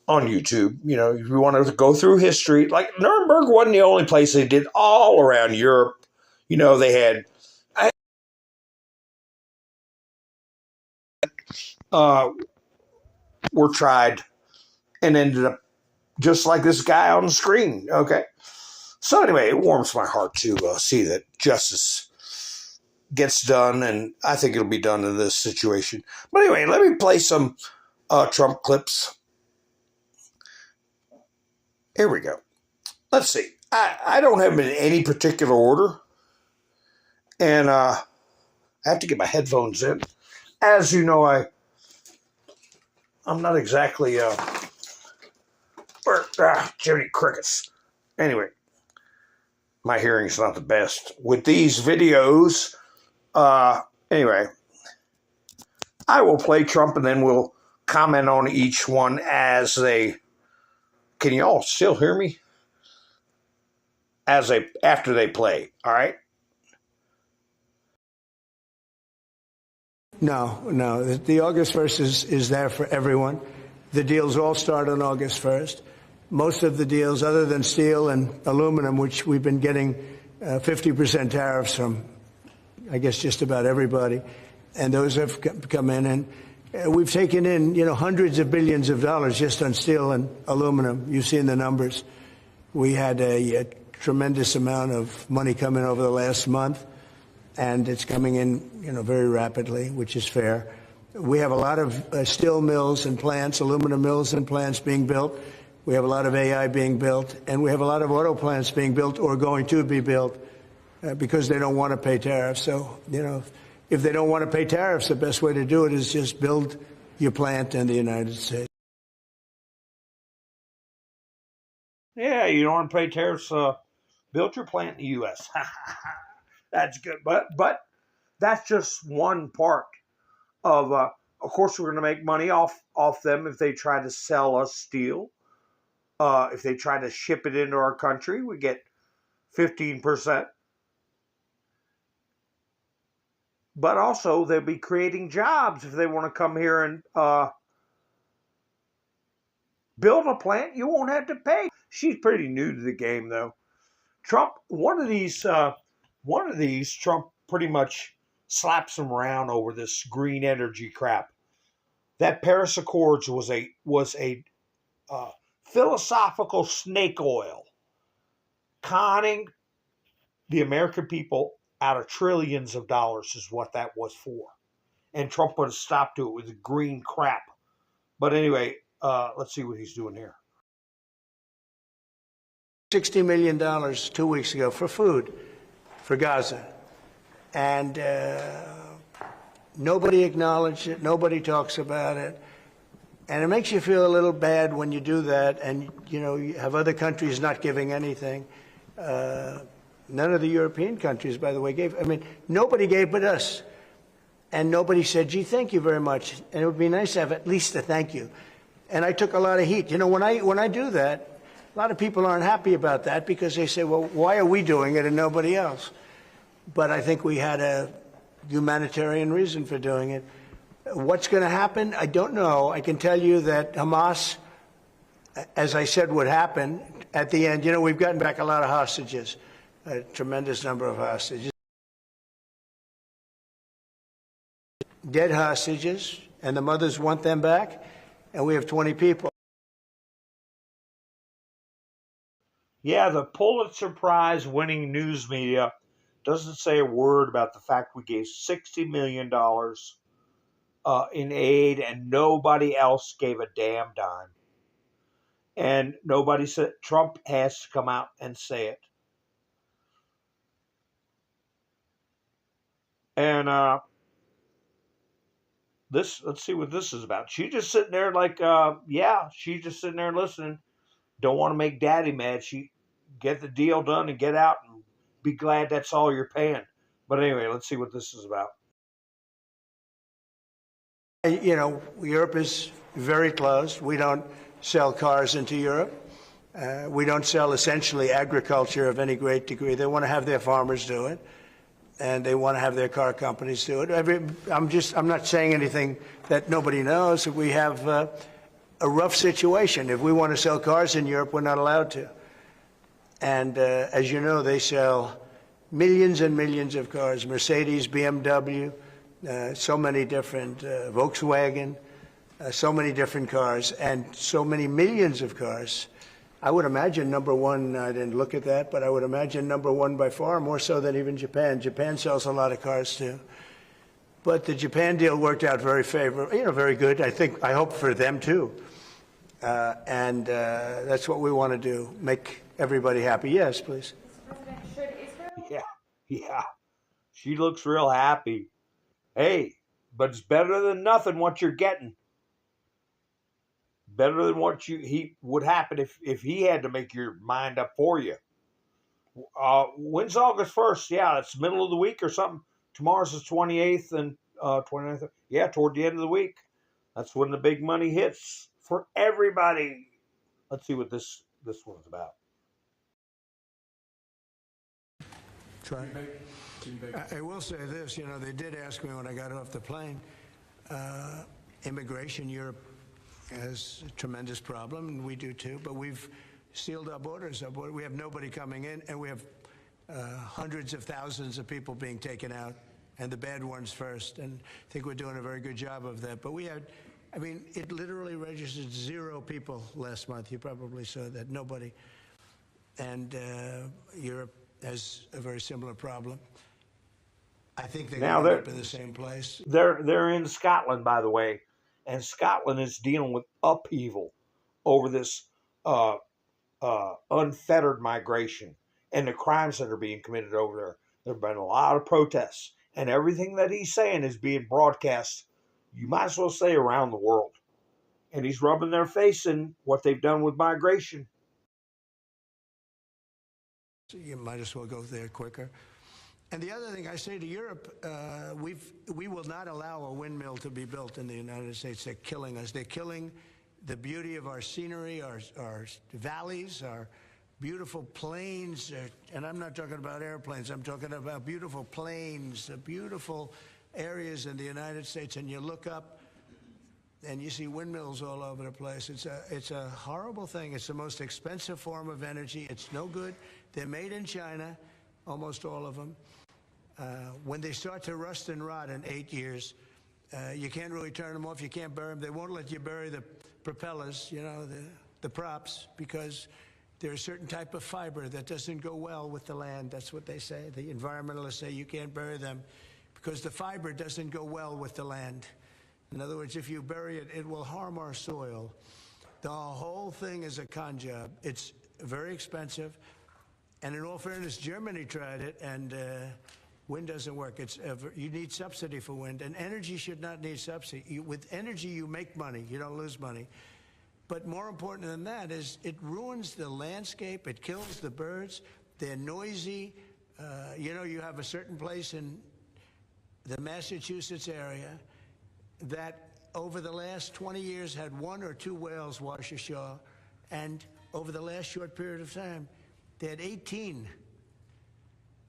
YouTube. If you want to go through history, like Nuremberg wasn't the only place they did. All around Europe, they had were tried and ended up just like this guy on the screen. Okay. So anyway, it warms my heart to see that justice gets done, and I think it'll be done in this situation. But anyway, let me play some Trump clips. Here we go. Let's see. I don't have them in any particular order, and I have to get my headphones in. As you know, I'm not exactly Jiminy Crickets. Anyway, my hearing's not the best with these videos. Anyway, I will play Trump, and then we'll comment on each one as they. Can you all still hear me? After they play, all right? No. The August 1st is there for everyone. The deals all start on August 1st. Most of the deals, other than steel and aluminum, which we've been getting 50% tariffs from, I guess, just about everybody, and those have come in, and we've taken in, hundreds of billions of dollars just on steel and aluminum. You've seen the numbers. We had a tremendous amount of money come in over the last month, and it's coming in, very rapidly, which is fair. We have a lot of steel mills and plants, aluminum mills and plants being built. We have a lot of AI being built, and we have a lot of auto plants being built or going to be built because they don't want to pay tariffs. So, if they don't want to pay tariffs, the best way to do it is just build your plant in the United States. Yeah, you don't want to pay tariffs. Build your plant in the U.S. That's good, but that's just one part of. Of course, we're going to make money off them if they try to sell us steel. If they try to ship it into our country, we get 15%. But also, they'll be creating jobs if they want to come here and build a plant. You won't have to pay. She's pretty new to the game, though. Trump, one of these, Trump pretty much slaps him around over this green energy crap. that Paris Accords was a philosophical snake oil, conning the American people out of trillions of dollars is what that was for. And Trump put a stop to it with green crap. But anyway, let's see what he's doing here. $60 million 2 weeks ago for food for Gaza. And nobody acknowledged it. Nobody talks about it. And it makes you feel a little bad when you do that and, you have other countries not giving anything. None of the European countries, by the way, gave. I mean, nobody gave but us. And nobody said, gee, thank you very much. And it would be nice to have at least a thank you. And I took a lot of heat. When I do that, a lot of people aren't happy about that because they say, well, why are we doing it and nobody else? But I think we had a humanitarian reason for doing it. What's going to happen? I don't know. I can tell you that Hamas, as I said would happen, at the end, we've gotten back a lot of hostages, a tremendous number of hostages. Dead hostages, and the mothers want them back, and we have 20 people. Yeah, the Pulitzer Prize winning news media doesn't say a word about the fact we gave $60 million in aid and nobody else gave a damn dime. And nobody said, Trump has to come out and say it. And let's see what this is about. She's just sitting there she's just sitting there listening. Don't want to make daddy mad. She get the deal done and get out and be glad that's all you're paying. But anyway, let's see what this is about. Europe is very closed. We don't sell cars into Europe. We don't sell essentially agriculture of any great degree. They want to have their farmers do it, and they want to have their car companies do it. I'm not saying anything that nobody knows. We have a rough situation. If we want to sell cars in Europe, we're not allowed to. And as you know, they sell millions and millions of cars, Mercedes, BMW, so many different, Volkswagen, so many different cars, and so many millions of cars. I would imagine number one, I didn't look at that, but I would imagine number one by far, more so than even Japan. Japan sells a lot of cars too. But the Japan deal worked out very favorable, very good. I hope for them too. And that's what we want to do, make everybody happy. Yes, please. Yeah. She looks real happy. Hey, but it's better than nothing what you're getting. Better than what he would happen if he had to make your mind up for you. When's August 1st? Yeah, it's middle of the week or something. Tomorrow's the 28th and 29th. Yeah, toward the end of the week. That's when the big money hits for everybody. Let's see what this one's about. Try. I will say this, they did ask me when I got off the plane, immigration, Europe has a tremendous problem, and we do too, but we've sealed our borders. We have nobody coming in, and we have hundreds of thousands of people being taken out, and the bad ones first, and I think we're doing a very good job of that. But it literally registered 0 people last month. You probably saw that, nobody. And Europe has a very similar problem. I think they're going to end up in the same place. They're in Scotland, by the way, and Scotland is dealing with upheaval over this unfettered migration and the crimes that are being committed over there. There have been a lot of protests, and everything that he's saying is being broadcast, you might as well say, around the world. And he's rubbing their face in what they've done with migration. You might as well go there quicker. And the other thing I say to Europe, we will not allow a windmill to be built in the United States. They're killing us. They're killing the beauty of our scenery, our valleys, our beautiful plains. And I'm not talking about airplanes. I'm talking about beautiful plains, beautiful areas in the United States. And you look up and you see windmills all over the place. It's a horrible thing. It's the most expensive form of energy. It's no good. They're made in China, almost all of them. When they start to rust and rot in 8 years, You can't really turn them off. You can't bury them. They won't let you bury the propellers, you know, the props, because there's a certain type of fiber that doesn't go well with the land. That's what they say. The environmentalists say you can't bury them because the fiber doesn't go well with the land. In other words, if you bury it, it will harm our soil. The whole thing is a con job. It's very expensive. And in all fairness, Germany tried it, and wind doesn't work. You need subsidy for wind, and energy should not need subsidy. With energy, you make money. You don't lose money. But more important than that is it ruins the landscape. It kills the birds. They're noisy. You know, you have a certain place in the Massachusetts area that over the last 20 years had 1 or 2 whales wash ashore, and over the last short period of time, they had 18,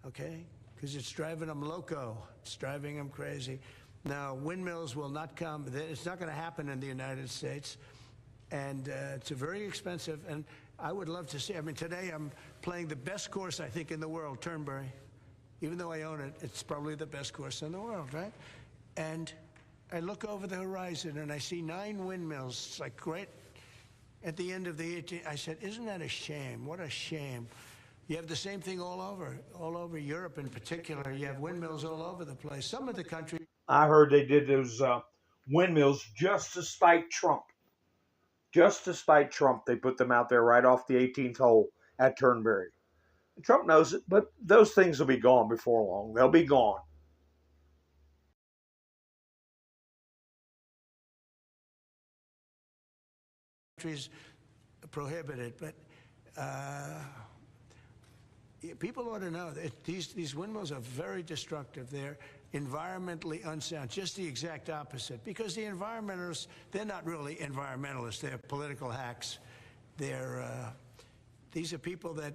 okay? Because it's driving them loco. It's driving them crazy. Now, windmills will not come. It's not going to happen in the United States. And it's very expensive. And I would love to see. I mean, today I'm playing the best course, I think, in the world, Turnberry. Even though I own it, it's probably the best course in the world, right? And I look over the horizon and I see 9 windmills. It's like great. At the end of the 18th, I said, isn't that a shame? What a shame. You have the same thing all over Europe in particular. You have windmills all over the place. Some of the countries. I heard they did those windmills just to spite Trump. Just to spite Trump, they put them out there right off the 18th hole at Turnberry. Trump knows it, but those things will be gone before long. They'll be gone. Countries prohibited, but people ought to know that these windmills are very destructive. They're environmentally unsound, just the exact opposite. Because the environmentalists, they're not really environmentalists. They're political hacks. These are people that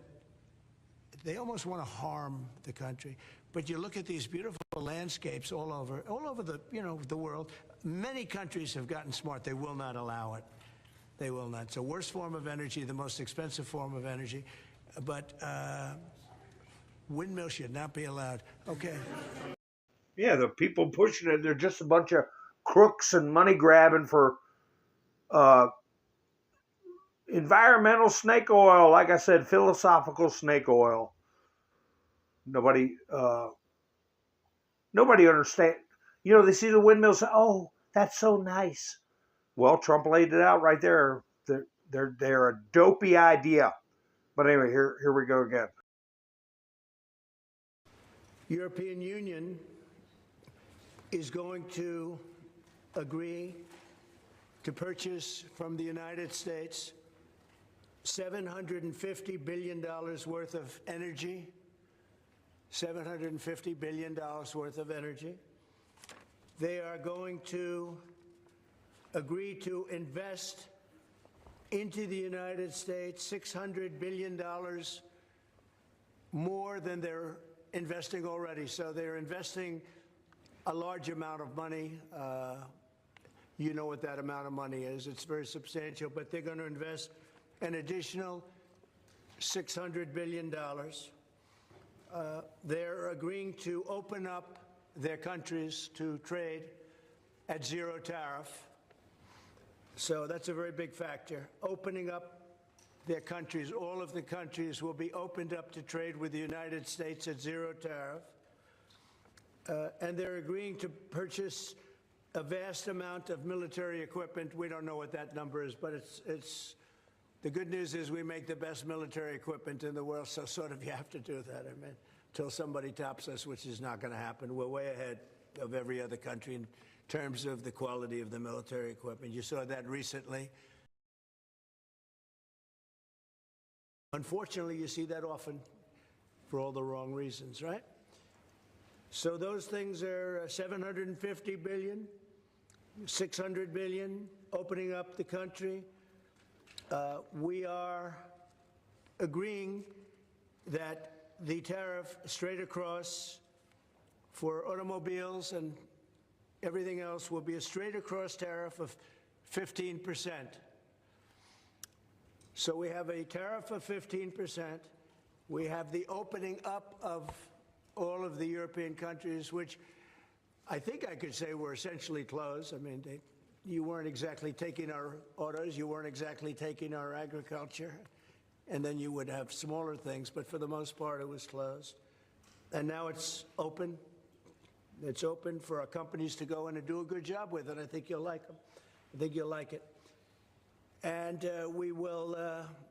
they almost want to harm the country. But you look at these beautiful landscapes all over the world. Many countries have gotten smart. They will not allow it. They will not. It's the worst form of energy, the most expensive form of energy. But windmills should not be allowed. Okay. Yeah, the people pushing it, they're just a bunch of crooks and money grabbing for environmental snake oil. Like I said, philosophical snake oil. Nobody understands. You know, they see the windmills. Oh, that's so nice. Well, Trump laid it out right there. They're a dopey idea. But anyway, here we go again. European Union is going to agree to purchase from the United States $750 billion worth of energy. $750 billion worth of energy. They are going to agree to invest into the United States $600 billion more than they're investing already. So they're investing a large amount of money. You know what that amount of money is. It's very substantial, but they're going to invest an additional $600 billion. They're agreeing to open up their countries to trade at zero tariff. So that's a very big factor. Opening up their countries, all of the countries will be opened up to trade with the United States at zero tariff. And they're agreeing to purchase a vast amount of military equipment. We don't know what that number is, but it's the good news is we make the best military equipment in the world, so sort of you have to do that. I mean, until somebody tops us, which is not going to happen. We're way ahead of every other country in terms of the quality of the military equipment. You saw that recently. Unfortunately, you see that often for all the wrong reasons, right? So those things are $750 billion, $600 billion, opening up the country. We are agreeing that the tariff straight across for automobiles and everything else will be a straight across tariff of 15%. So we have a tariff of 15%. We have the opening up of all of the European countries, which I think I could say we're essentially closed. I mean, you weren't exactly taking our autos, you weren't exactly taking our agriculture, and then you would have smaller things, but for the most part, it was closed. And now it's open. It's open for our companies to go in and do a good job with it. I think you'll like them. I think you'll like it. And we will,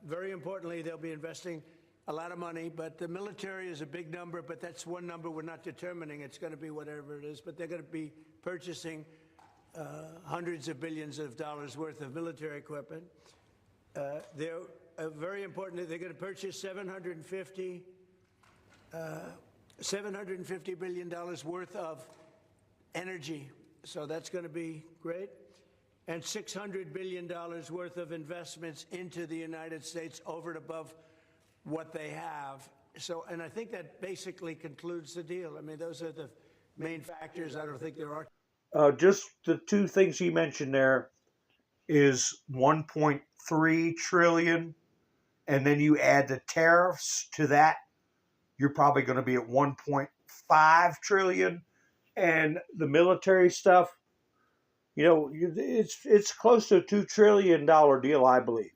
very importantly, they'll be investing a lot of money, but the military is a big number, but that's one number we're not determining. It's going to be whatever it is, but they're going to be purchasing hundreds of billions of dollars worth of military equipment. They're very important. They're going to purchase $750 billion worth of energy. So that's going to be great. And $600 billion worth of investments into the United States over and above what they have. So, and I think that basically concludes the deal. I mean, those are the main factors. I don't think there are. Just the two things he mentioned there is 1.3 trillion, and then you add the tariffs to that, you're probably going to be at 1.5 trillion. And the military stuff, you know, it's close to a $2 trillion deal, I believe.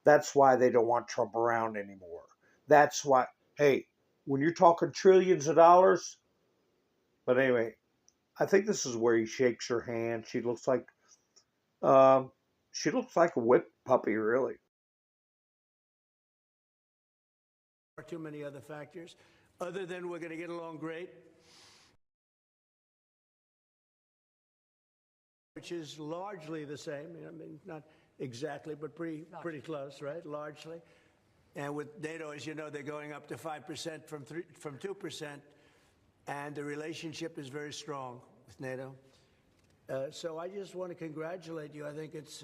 That's why they don't want Trump around anymore. That's why, hey, when you're talking trillions of dollars, but anyway, I think this is where he shakes her hand. She looks like a whip puppy, really. There are too many other factors, other than we're going to get along great, which is largely the same. I mean, not exactly, but pretty close, right? Largely. And with NATO, as you know, they're going up to 5% from 2%, and the relationship is very strong with NATO. So I just want to congratulate you. I think it's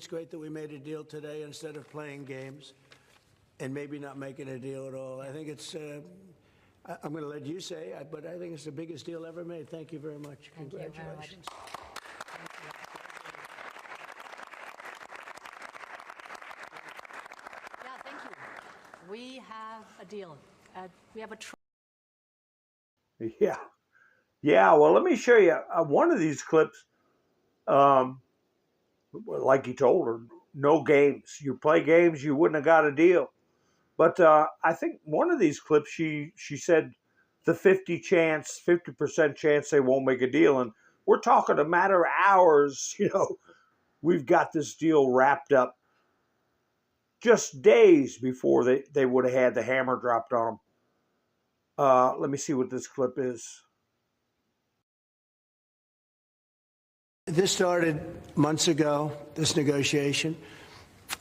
great that we made a deal today instead of playing games and maybe not making a deal at all. I think it's. I'm going to let you say, but I think it's the biggest deal ever made. Thank you very much. Congratulations. Yeah, thank you. We have a deal. We have a. Yeah. Well, let me show you one of these clips. Like he told her, no games. You play games, you wouldn't have got a deal. But I think one of these clips, she said the 50% chance they won't make a deal. And we're talking a matter of hours, you know, we've got this deal wrapped up just days before they would have had the hammer dropped on them. Let me see what this clip is. This started months ago, this negotiation.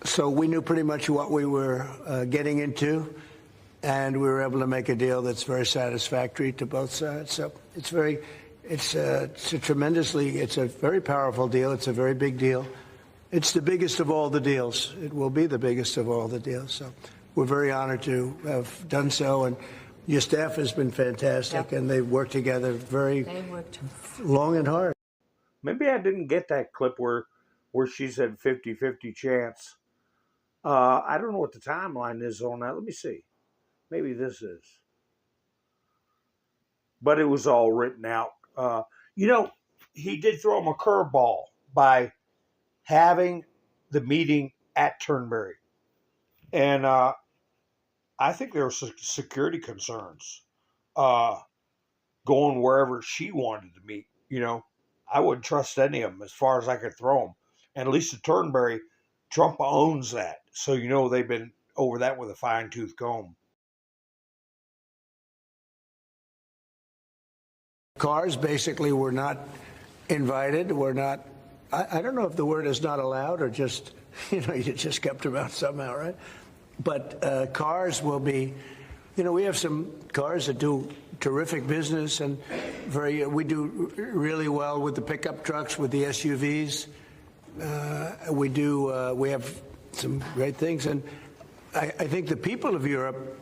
So we knew pretty much what we were getting into, and we were able to make a deal that's very satisfactory to both sides. So it's a very powerful deal. It's a very big deal. It's the biggest of all the deals. It will be the biggest of all the deals. So we're very honored to have done so, and your staff has been fantastic, and they've worked together very long and hard. Maybe I didn't get that clip where she said 50-50 chance. I don't know what the timeline is on that. Let me see. Maybe this is. But it was all written out. You know, he did throw him a curveball by having the meeting at Turnberry. And I think there were security concerns going wherever she wanted to meet. You know, I wouldn't trust any of them as far as I could throw them. And at least at Turnberry, Trump owns that. So, you know, they've been over that with a fine-tooth comb. Cars basically were not invited. Were not. I don't know if the word is not allowed or just, you know, you just kept them out somehow, right? But cars will be, you know, we have some cars that do terrific business, and we do really well with the pickup trucks, with the SUVs. We have some great things, and I think the people of Europe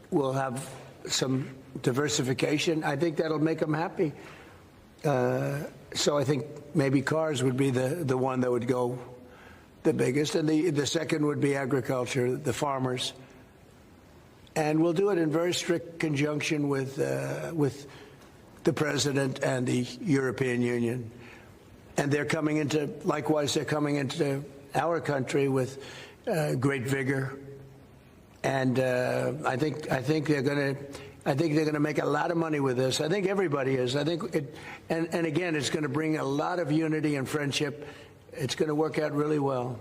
will have some diversification. I think that'll make them happy. So I think maybe cars would be the one that would go the biggest, and the second would be agriculture, the farmers. And we'll do it in very strict conjunction with the president and the European Union. And they're coming into, likewise, they're coming into our country with great vigor. And I think they're going to make a lot of money with this. I think everybody is. I think and again, it's going to bring a lot of unity and friendship. It's going to work out really well.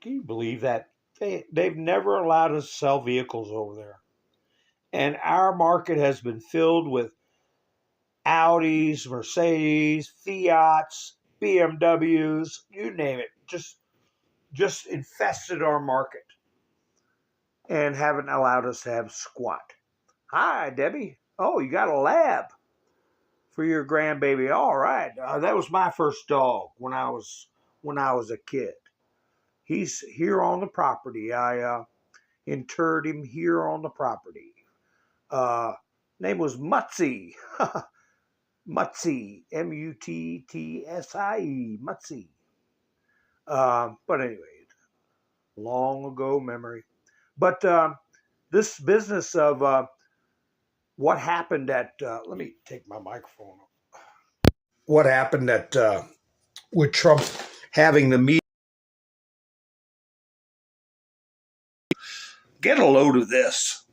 Can you believe that? They've never allowed us to sell vehicles over there. And our market has been filled with Audis, Mercedes, Fiats, BMWs, you name it. Just infested our market and haven't allowed us to have squat. Hi, Debbie. Oh, you got a lab for your grandbaby. All right. That was my first dog when I was a kid. He's here on the property. I interred him here on the property. Name was Mutzie. Mutzie. Muttie. Mutzie. But anyway, long ago memory. But this business of what happened at, let me take my microphone off. What happened at, with Trump having the meeting. Get a load of this.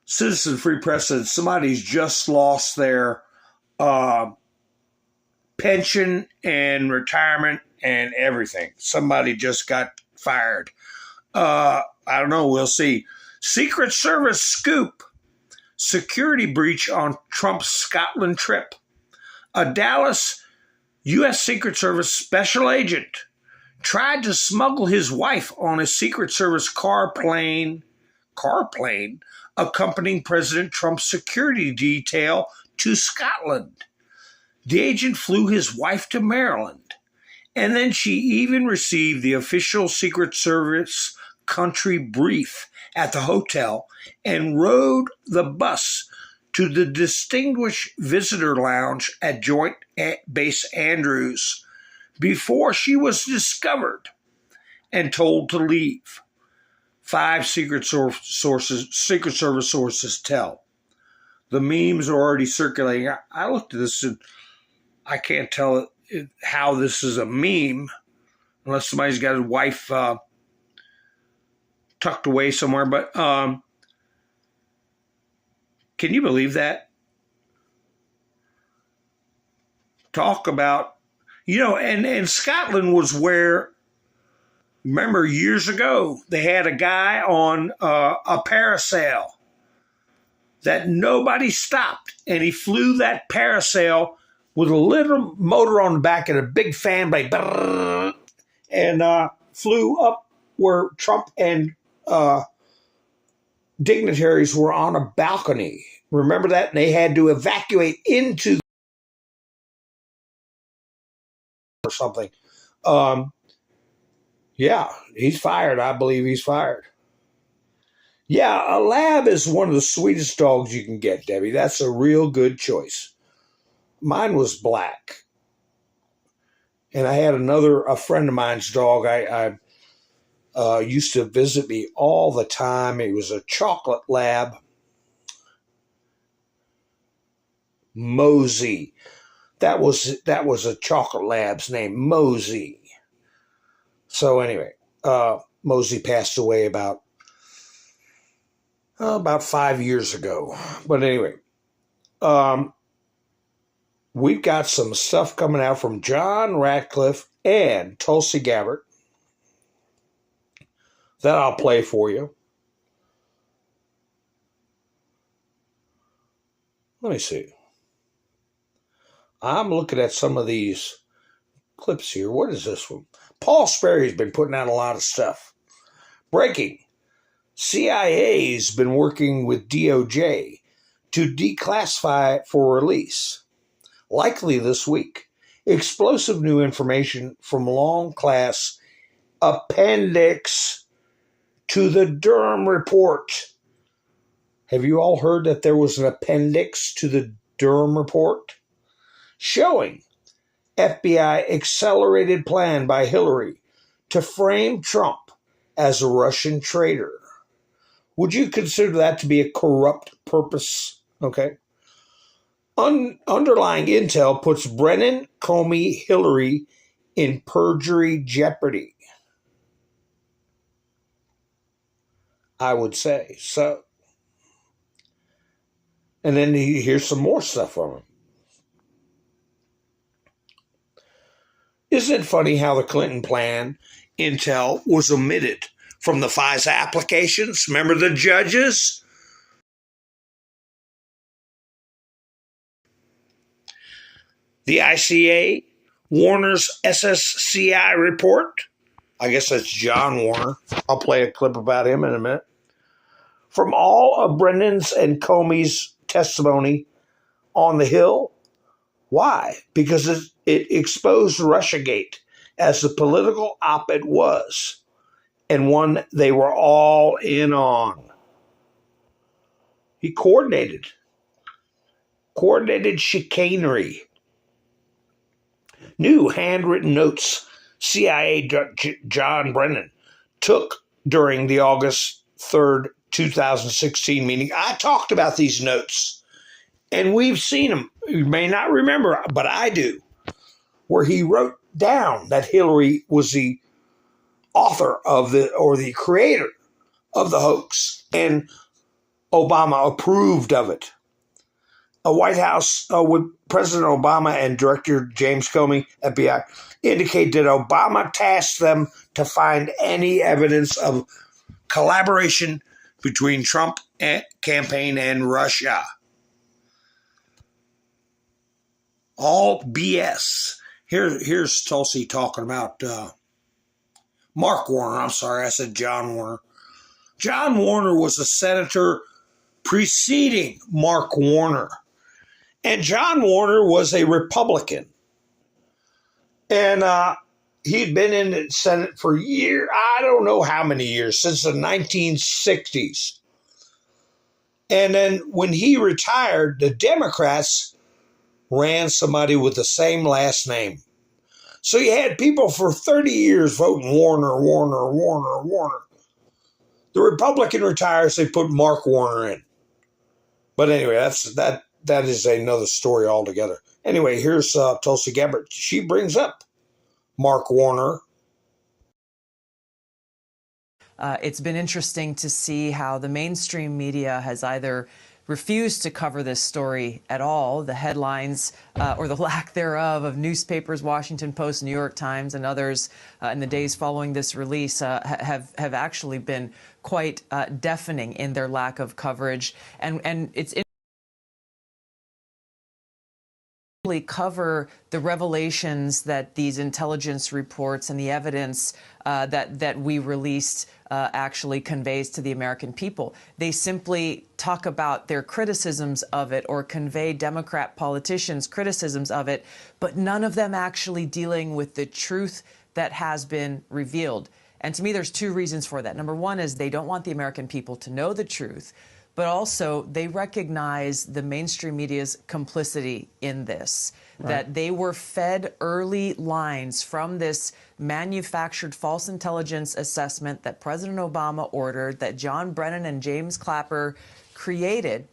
Citizen Free Press said somebody's just lost their pension and retirement and everything. Somebody just got fired. I don't know. We'll see. Secret Service scoop. Security breach on Trump's Scotland trip. A Dallas U.S. Secret Service special agent tried to smuggle his wife on a Secret Service car plane accompanying President Trump's security detail to Scotland. The agent flew his wife to Maryland, and then she even received the official Secret Service country brief at the hotel and rode the bus to the Distinguished Visitor Lounge at Joint Base Andrews before she was discovered and told to leave. 5 Secret Service sources tell. The memes are already circulating. I looked at this and I can't tell how this is a meme unless somebody's got his wife tucked away somewhere. But can you believe that? Talk about, and Scotland was where, remember years ago, they had a guy on a parasail that nobody stopped. And he flew that parasail with a little motor on the back and a big fan blade. And flew up where Trump and dignitaries were on a balcony. Remember that? And they had to evacuate into or something. Yeah, he's fired. I believe he's fired. Yeah, a lab is one of the sweetest dogs you can get, Debbie. That's a real good choice. Mine was black. And I had a friend of mine's dog. I used to visit me all the time. It was a chocolate lab. Mosey. That was a chocolate lab's name, Mosey. So anyway, Mosey passed away about 5 years ago. But anyway, we've got some stuff coming out from John Ratcliffe and Tulsi Gabbard that I'll play for you. Let me see. I'm looking at some of these clips here. What is this one? Paul Sperry's been putting out a lot of stuff. Breaking. CIA's been working with DOJ to declassify for release. Likely this week. Explosive new information from long class appendix to the Durham report. Have you all heard that there was an appendix to the Durham report? Showing FBI accelerated plan by Hillary to frame Trump as a Russian traitor. Would you consider that to be a corrupt purpose? Okay. Underlying intel puts Brennan, Comey, Hillary in perjury jeopardy. I would say so. And then here's some more stuff from him. Isn't it funny how the Clinton plan intel was omitted from the FISA applications? Remember the judges? The ICA, Warner's SSCI report. I guess that's John Warner. I'll play a clip about him in a minute. From all of Brennan's and Comey's testimony on the Hill. Why? Because it exposed Russiagate as the political op it was, and one they were all in on. He coordinated chicanery. New handwritten notes CIA John Brennan took during the August 3rd, 2016 meeting. I talked about these notes, and we've seen them. You may not remember, but I do, where he wrote down that Hillary was the author of the creator of the hoax, and Obama approved of it. A White House with President Obama and Director James Comey, FBI, indicate that Obama tasked them to find any evidence of collaboration between Trump campaign and Russia. All BS. Here's Tulsi talking about Mark Warner. I'm sorry, I said John Warner. John Warner was a senator preceding Mark Warner. And John Warner was a Republican. And he'd been in the Senate for years. I don't know how many years, since the 1960s. And then when he retired, the Democrats ran somebody with the same last name. So you had people for 30 years voting Warner. The Republican retires, they put Mark Warner in. But anyway, that is another story altogether. Anyway, here's Tulsi Gabbard. She brings up Mark Warner. It's been interesting to see how the mainstream media has either refused to cover this story at all. The headlines or the lack thereof of newspapers, Washington Post, New York Times, and others in the days following this release have actually been quite deafening in their lack of coverage. And it's cover the revelations that these intelligence reports and the evidence that we released actually conveys to the American people. They simply talk about their criticisms of it or convey Democrat politicians' criticisms of it, but none of them actually dealing with the truth that has been revealed. And to me, there's two reasons for that. Number one is they don't want the American people to know the truth, but also they recognize the mainstream media's complicity in this, that they were fed early lines from this manufactured false intelligence assessment that President Obama ordered, that John Brennan and James Clapper created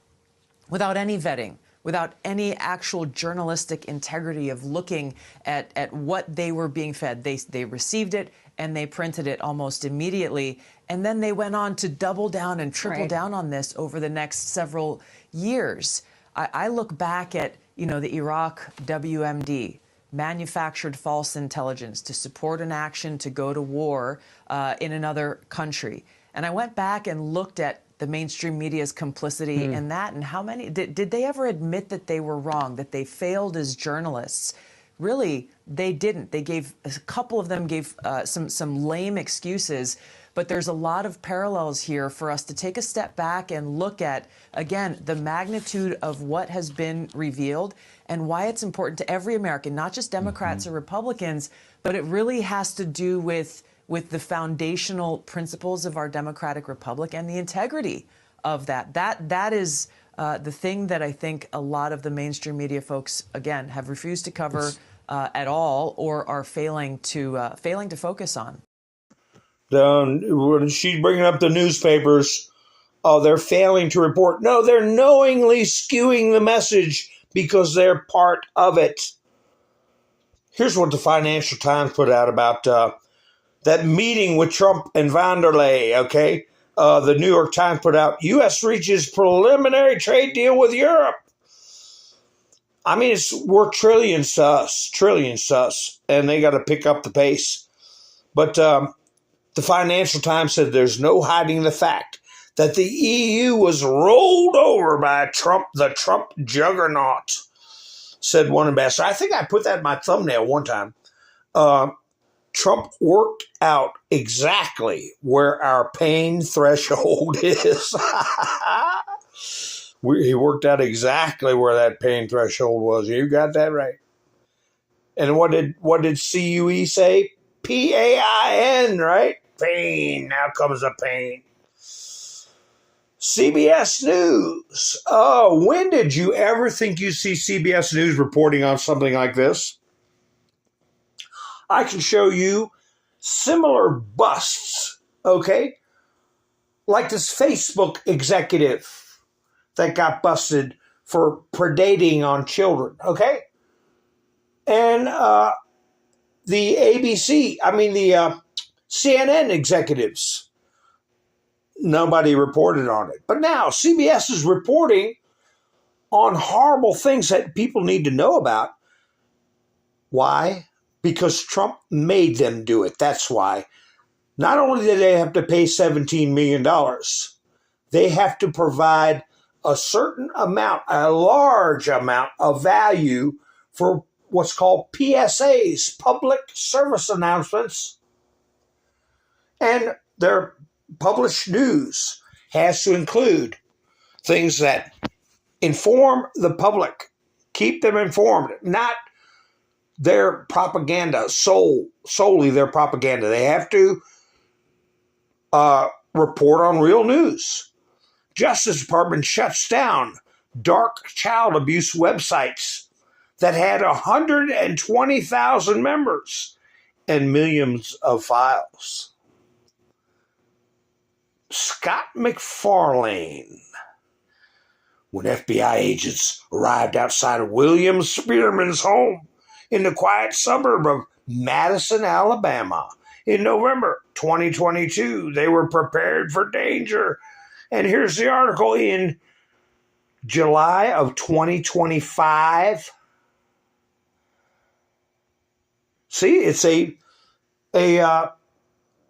without any vetting, without any actual journalistic integrity of looking at what they were being fed. They received it and they printed it almost immediately. And then they went on to double down and triple down on this over the next several years. I look back at, the Iraq WMD, manufactured false intelligence to support an action to go to war in another country. And I went back and looked at the mainstream media's complicity in that, and how many, did they ever admit that they were wrong, that they failed as journalists? Really, they didn't. They gave, a couple of them gave some lame excuses, but there's a lot of parallels here for us to take a step back and look at, again, the magnitude of what has been revealed and why it's important to every American, not just Democrats or Republicans, but it really has to do with the foundational principles of our democratic republic and the integrity of that. That is the thing that I think a lot of the mainstream media folks, again, have refused to cover at all, or are failing to focus on. When she's bringing up the newspapers, oh, they're failing to report. No, they're knowingly skewing the message because they're part of it. Here's what the Financial Times put out about that meeting with Trump and von der Leyen, okay? The New York Times put out, U.S. reaches preliminary trade deal with Europe. I mean, we're trillions to us, and they got to pick up the pace. But the Financial Times said there's no hiding the fact that the EU was rolled over by the Trump juggernaut, said one ambassador. I think I put that in my thumbnail one time. Trump worked out exactly where our pain threshold is. He worked out exactly where that pain threshold was. You got that right. And what did CUE say? PAIN, right? Pain. Now comes the pain. CBS News. Oh, when did you ever think you'd see CBS News reporting on something like this? I can show you similar busts, okay? Like this Facebook executive that got busted for predating on children, okay? And the CNN executives, nobody reported on it. But now CBS is reporting on horrible things that people need to know about. Why? Because Trump made them do it. That's why. Not only do they have to pay $17 million, they have to provide a certain amount, a large amount of value for what's called PSAs, public service announcements. And their published news has to include things that inform the public, keep them informed, not their propaganda, solely their propaganda. They have to report on real news. Justice Department shuts down dark child abuse websites that had 120,000 members and millions of files. Scott McFarlane. When FBI agents arrived outside of William Spearman's home in the quiet suburb of Madison, Alabama, in November 2022, they were prepared for danger. And here's the article in July of 2025. See, it's a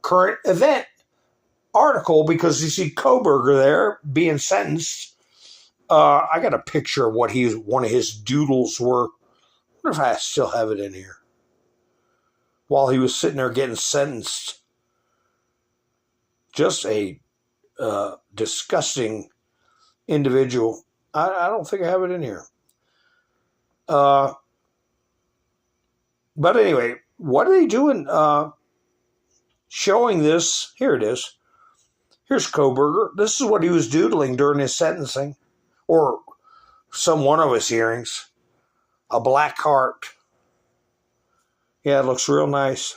current event article because you see Koberger there being sentenced. I got a picture of what one of his doodles were. I wonder if I still have it in here. While he was sitting there getting sentenced. Just a disgusting individual. I don't think I have it in here. But anyway, what are they doing? Showing this. Here it is. Here's Koberger. This is what he was doodling during his sentencing. Or one of his hearings. A black heart. Yeah, it looks real nice.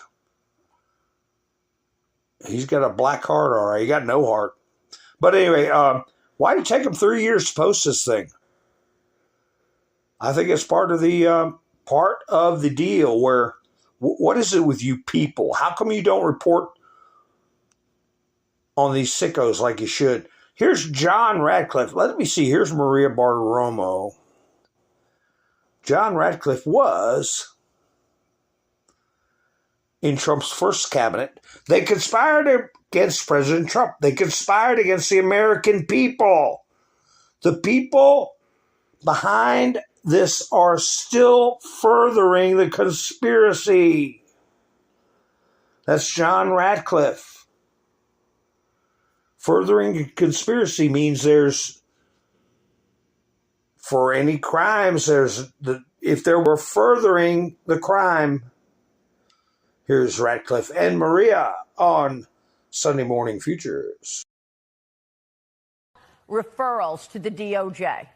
He's got a black heart, all right. He got no heart. But anyway, why did it take him 3 years to post this thing? I think it's part of the deal where, what is it with you people? How come you don't report on these sickos like you should? Here's John Radcliffe. Let me see. Here's Maria Bartiromo. John Radcliffe was in Trump's first cabinet. They conspired against President Trump. They conspired against the American people. The people behind this are still furthering the conspiracy. That's John Radcliffe. Furthering a conspiracy means for any crimes, if there were furthering the crime. Here's Radcliffe and Maria on Sunday Morning Futures. Referrals to the DOJ.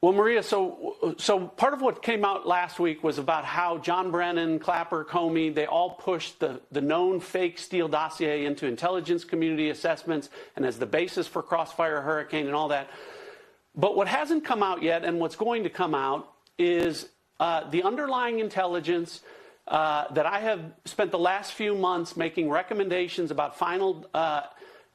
Well, Maria, so part of what came out last week was about how John Brennan, Clapper, Comey, they all pushed the known fake Steele dossier into intelligence community assessments and as the basis for Crossfire Hurricane and all that. But what hasn't come out yet, and what's going to come out, is the underlying intelligence that I have spent the last few months making recommendations about final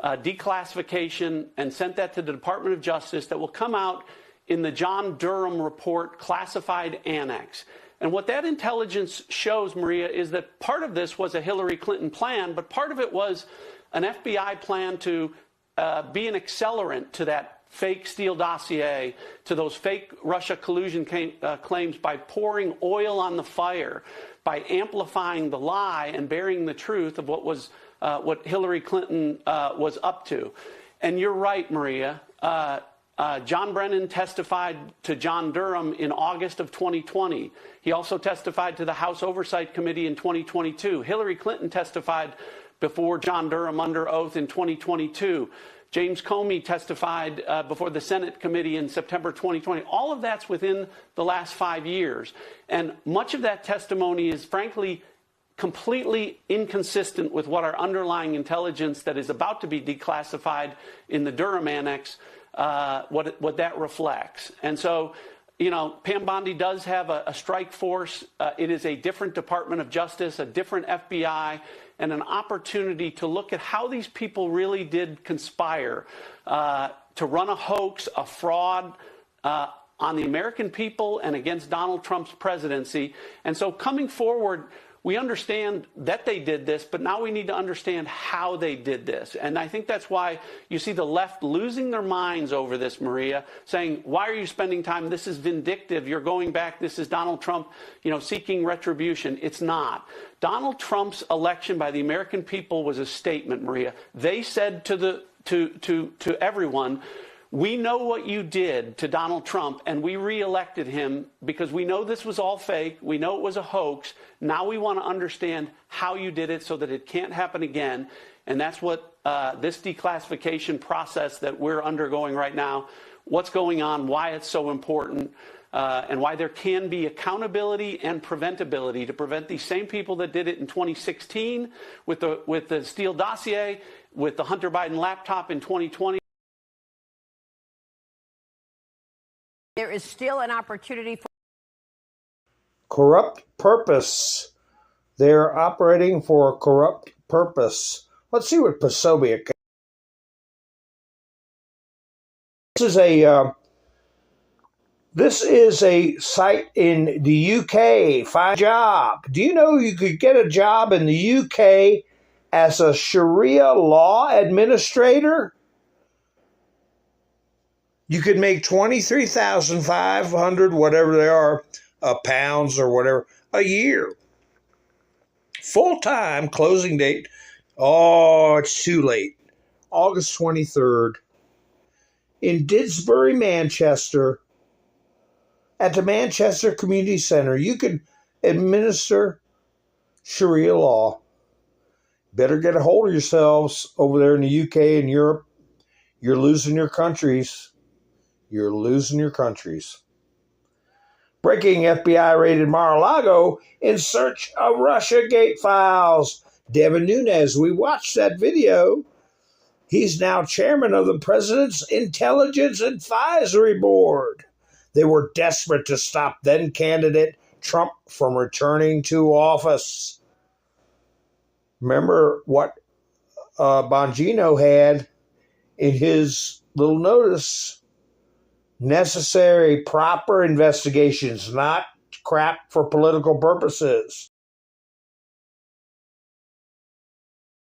declassification and sent that to the Department of Justice that will come out in the John Durham report classified annex. And what that intelligence shows, Maria, is that part of this was a Hillary Clinton plan, but part of it was an FBI plan to be an accelerant to that fake Steele dossier, to those fake Russia collusion claims by pouring oil on the fire, by amplifying the lie and burying the truth of what Hillary Clinton was up to. And you're right, Maria. John Brennan testified to John Durham in August of 2020. He also testified to the House Oversight Committee in 2022. Hillary Clinton testified before John Durham under oath in 2022. James Comey testified before the Senate committee in September 2020. All of that's within the last 5 years. And much of that testimony is, frankly, completely inconsistent with what our underlying intelligence that is about to be declassified in the Durham Annex, what that reflects. And so, you know, Pam Bondi does have a strike force. It is a different Department of Justice, a different FBI, and an opportunity to look at how these people really did conspire to run a hoax, a fraud on the American people and against Donald Trump's presidency. And so coming forward, we understand that they did this, but now we need to understand how they did this. And I think that's why you see the left losing their minds over this, Maria, saying, why are you spending time? This is vindictive. You're going back. This is Donald Trump, you know, seeking retribution. It's not. Donald Trump's election by the American people was a statement, Maria. They said to everyone, we know what you did to Donald Trump, and we reelected him because we know this was all fake. We know it was a hoax. Now we want to understand how you did it so that it can't happen again. And that's what this declassification process that we're undergoing right now, what's going on, why it's so important, and why there can be accountability and preventability to prevent these same people that did it in 2016 with the Steele dossier, with the Hunter Biden laptop in 2020. There is still an opportunity for corrupt purpose. They're operating for a corrupt purpose. Let's see what Posobiec. This is a site in the UK. Find a job. Do you know you could get a job in the UK as a Sharia law administrator? You could make 23,500, whatever they are, pounds or whatever, a year. Full-time, closing date. Oh, it's too late. August 23rd. In Didsbury, Manchester, at the Manchester Community Center, you can administer Sharia law. Better get a hold of yourselves over there in the UK and Europe. You're losing your countries. You're losing your countries. Breaking: FBI raided Mar-a-Lago in search of Russiagate files. Devin Nunez, we watched that video. He's now chairman of the President's Intelligence Advisory Board. They were desperate to stop then-candidate Trump from returning to office. Remember what Bonino had in his little notice? Necessary, proper investigations, not crap for political purposes.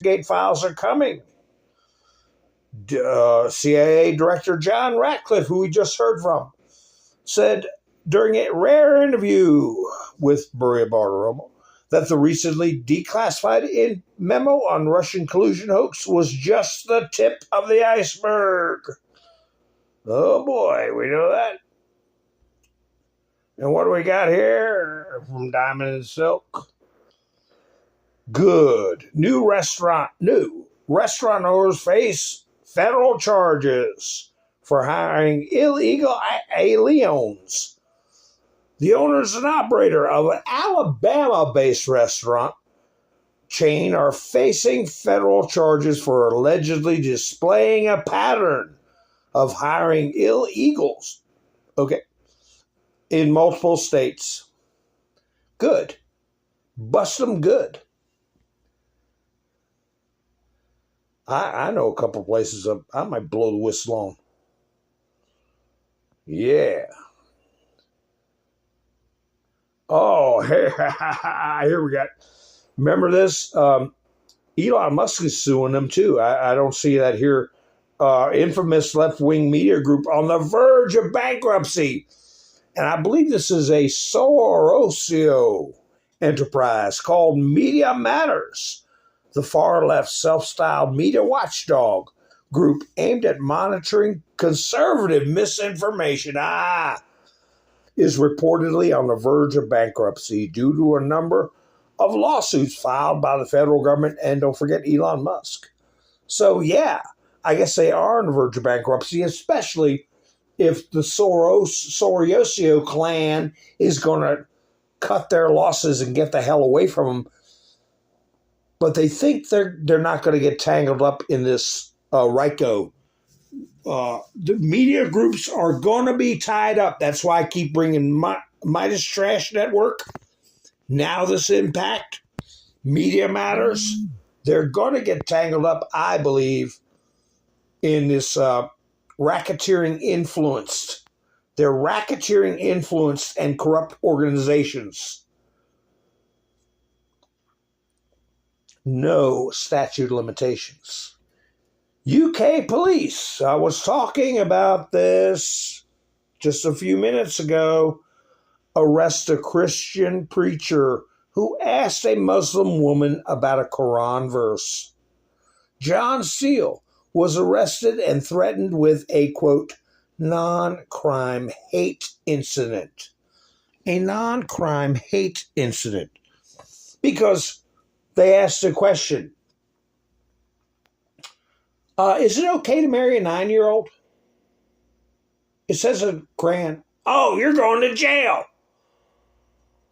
Gate files are coming. CIA Director John Ratcliffe, who we just heard from, said during a rare interview with Maria Bartiromo that the recently declassified memo on Russian collusion hoax was just the tip of the iceberg. Oh boy, we know that. And what do we got here from Diamond and Silk? Good. New restaurateurs face federal charges. for hiring illegal aliens. The owner is an operator of an Alabama-based restaurant chain are facing federal charges for allegedly displaying a pattern of hiring illegals, in multiple states. Good. Bust them good. I know a couple places I might blow the whistle on. Yeah. Oh, here we got. Remember this? Elon Musk is suing them too. I don't see that here. Infamous left-wing media group on the verge of bankruptcy. And I believe this is a Sorosio enterprise called Media Matters, the far-left self-styled media watchdog group aimed at monitoring conservative misinformation. Is reportedly on the verge of bankruptcy due to a number of lawsuits filed by the federal government and, don't forget, Elon Musk. So, yeah, I guess they are on the verge of bankruptcy, especially if the Sorosio clan is going to cut their losses and get the hell away from them. But they think they're not going to get tangled up in this RICO. The media groups are going to be tied up. That's why I keep bringing Midas Trash Network, Now This Impact, Media Matters. They're going to get tangled up, I believe, in this racketeering influenced. They're racketeering influenced and corrupt organizations. No statute of limitations. UK police, I was talking about this just a few minutes ago, arrest a Christian preacher who asked a Muslim woman about a Quran verse. John Steele was arrested and threatened with a, quote, non-crime hate incident. A non-crime hate incident. Because they asked a question. Is it okay to marry a 9-year-old? It says a Quran. Oh, you're going to jail.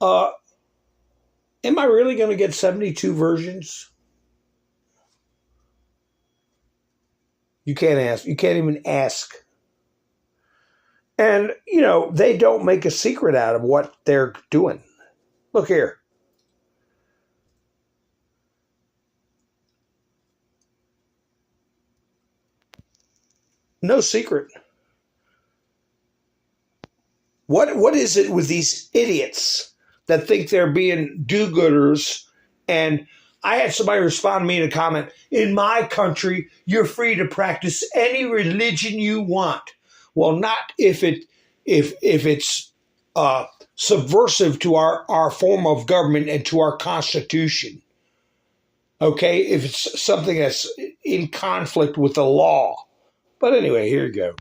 Am I really going to get 72 versions? You can't ask. You can't even ask. And, they don't make a secret out of what they're doing. Look here. No secret. What is it with these idiots that think they're being do-gooders? And I had somebody respond to me in a comment, in my country, you're free to practice any religion you want. Well, not if it's subversive to our form of government and to our Constitution. Okay? If it's something that's in conflict with the law. But anyway, here you go.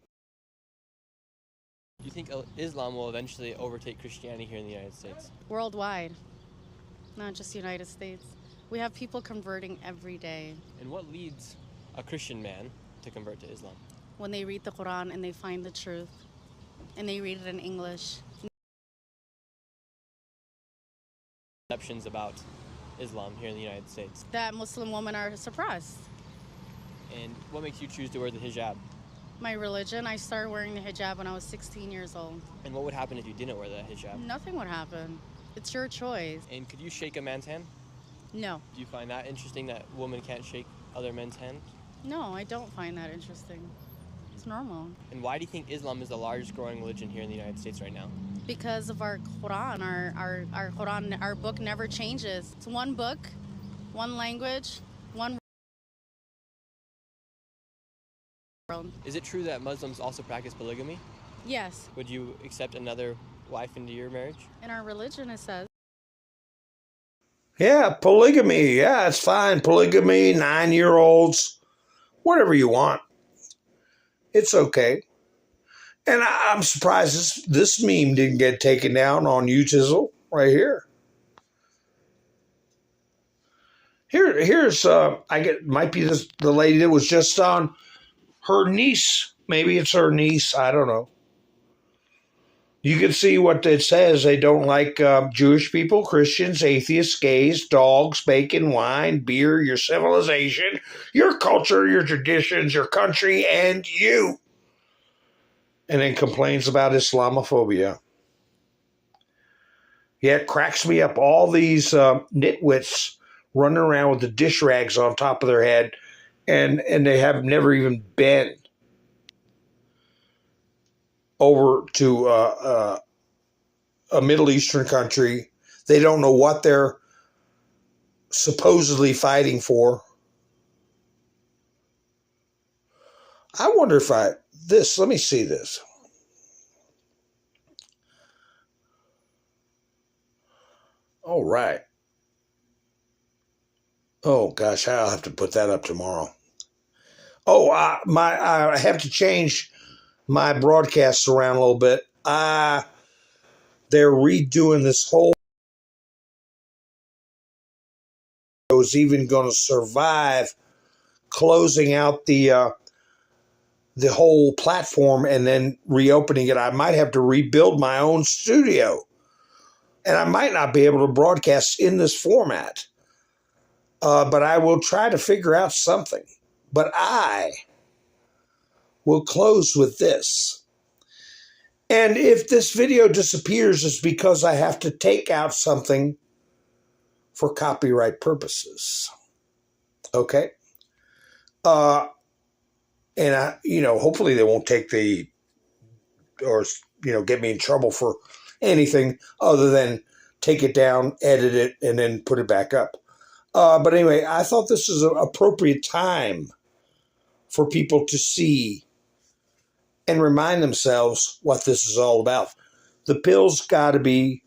Do you think Islam will eventually overtake Christianity here in the United States? Worldwide, not just the United States. We have people converting every day. And what leads a Christian man to convert to Islam? When they read the Quran and they find the truth, and they read it in English. Perceptions about Islam here in the United States. That Muslim women are suppressed. And what makes you choose to wear the hijab? My religion, I started wearing the hijab when I was 16 years old. And what would happen if you didn't wear the hijab? Nothing would happen. It's your choice. And could you shake a man's hand? No. Do you find that interesting that women can't shake other men's hands? No, I don't find that interesting. It's normal. And why do you think Islam is the largest growing religion here in the United States right now? Because of our Quran. Our Quran, our book never changes. It's one book, one language, one world. Is it true that Muslims also practice polygamy? Yes. Would you accept another wife into your marriage? In our religion, it says. Yeah, polygamy. Yeah, it's fine. Polygamy, 9-year-olds, whatever you want. It's okay. And I'm surprised this meme didn't get taken down on YouTube right here. Here's might be the lady that was just on. Her niece Maybe it's her niece. I don't know. You can see what it says. They don't like Jewish people, Christians, atheists, gays, dogs, bacon, wine, beer, your civilization, your culture, your traditions, your country, and you. And then complains about Islamophobia. Yeah, it cracks me up. All these nitwits running around with the dish rags on top of their head, and they have never even been over to a Middle Eastern country. They don't know what they're supposedly fighting for. I wonder if let me see this. All right. Oh gosh, I'll have to put that up tomorrow. Oh, I have to change my broadcasts around a little bit. They're redoing this whole. Was even going to survive closing out the whole platform and then reopening it. I might have to rebuild my own studio, and I might not be able to broadcast in this format. But I will try to figure out something. But I will close with this. And if this video disappears, it's because I have to take out something for copyright purposes. Okay? And hopefully they won't take get me in trouble for anything other than take it down, edit it, and then put it back up. But anyway, I thought this is an appropriate time for people to see and remind themselves what this is all about. The pill's got to be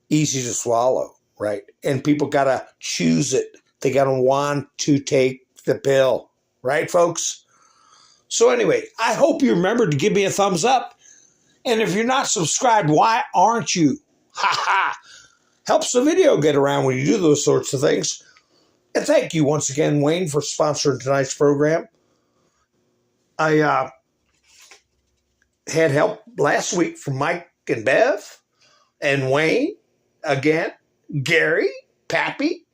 easy to swallow, right? And people got to choose it. They got to want to take the pill, right, folks? So anyway, I hope you remember to give me a thumbs up. And if you're not subscribed, why aren't you? Ha ha! Helps the video get around when you do those sorts of things. And thank you once again, Wayne, for sponsoring tonight's program. I had help last week from Mike and Bev and Wayne, again, Gary, Pappy,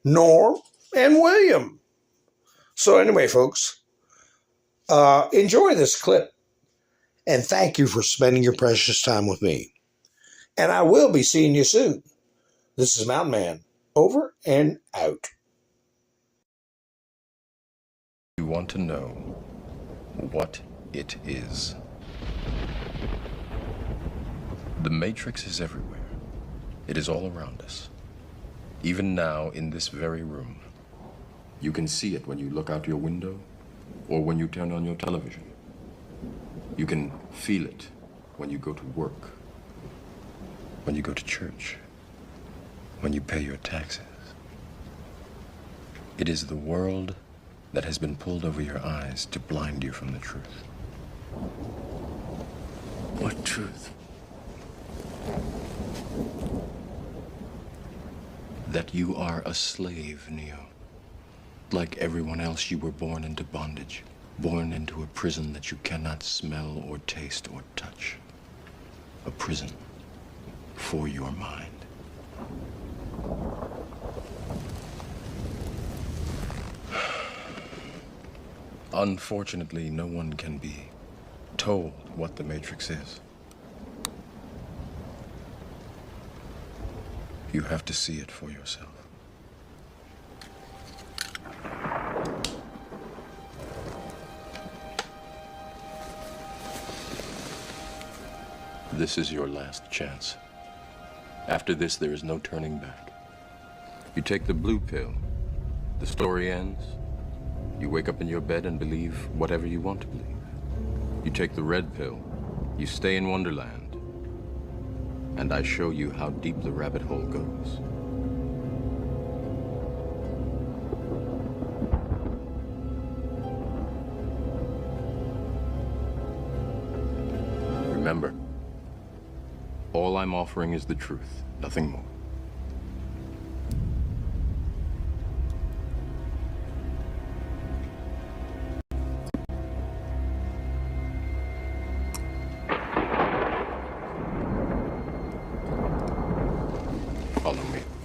Norm, and William. So anyway, folks, enjoy this clip. And thank you for spending your precious time with me. And I will be seeing you soon. This is Mountain Man, over and out. You want to know what it is. The Matrix is everywhere. It is all around us. Even now, in this very room. You can see it when you look out your window or when you turn on your television. You can feel it when you go to work, when you go to church, when you pay your taxes. It is the world that has been pulled over your eyes to blind you from the truth. What truth? That you are a slave, Neo. Like everyone else, you were born into bondage, born into a prison that you cannot smell or taste or touch. A prison for your mind. Unfortunately, no one can be told what the Matrix is. You have to see it for yourself. This is your last chance. After this, there is no turning back. You take the blue pill, the story ends. You wake up in your bed and believe whatever you want to believe. You take the red pill, you stay in Wonderland, and I show you how deep the rabbit hole goes. Remember, all I'm offering is the truth, nothing more. join me.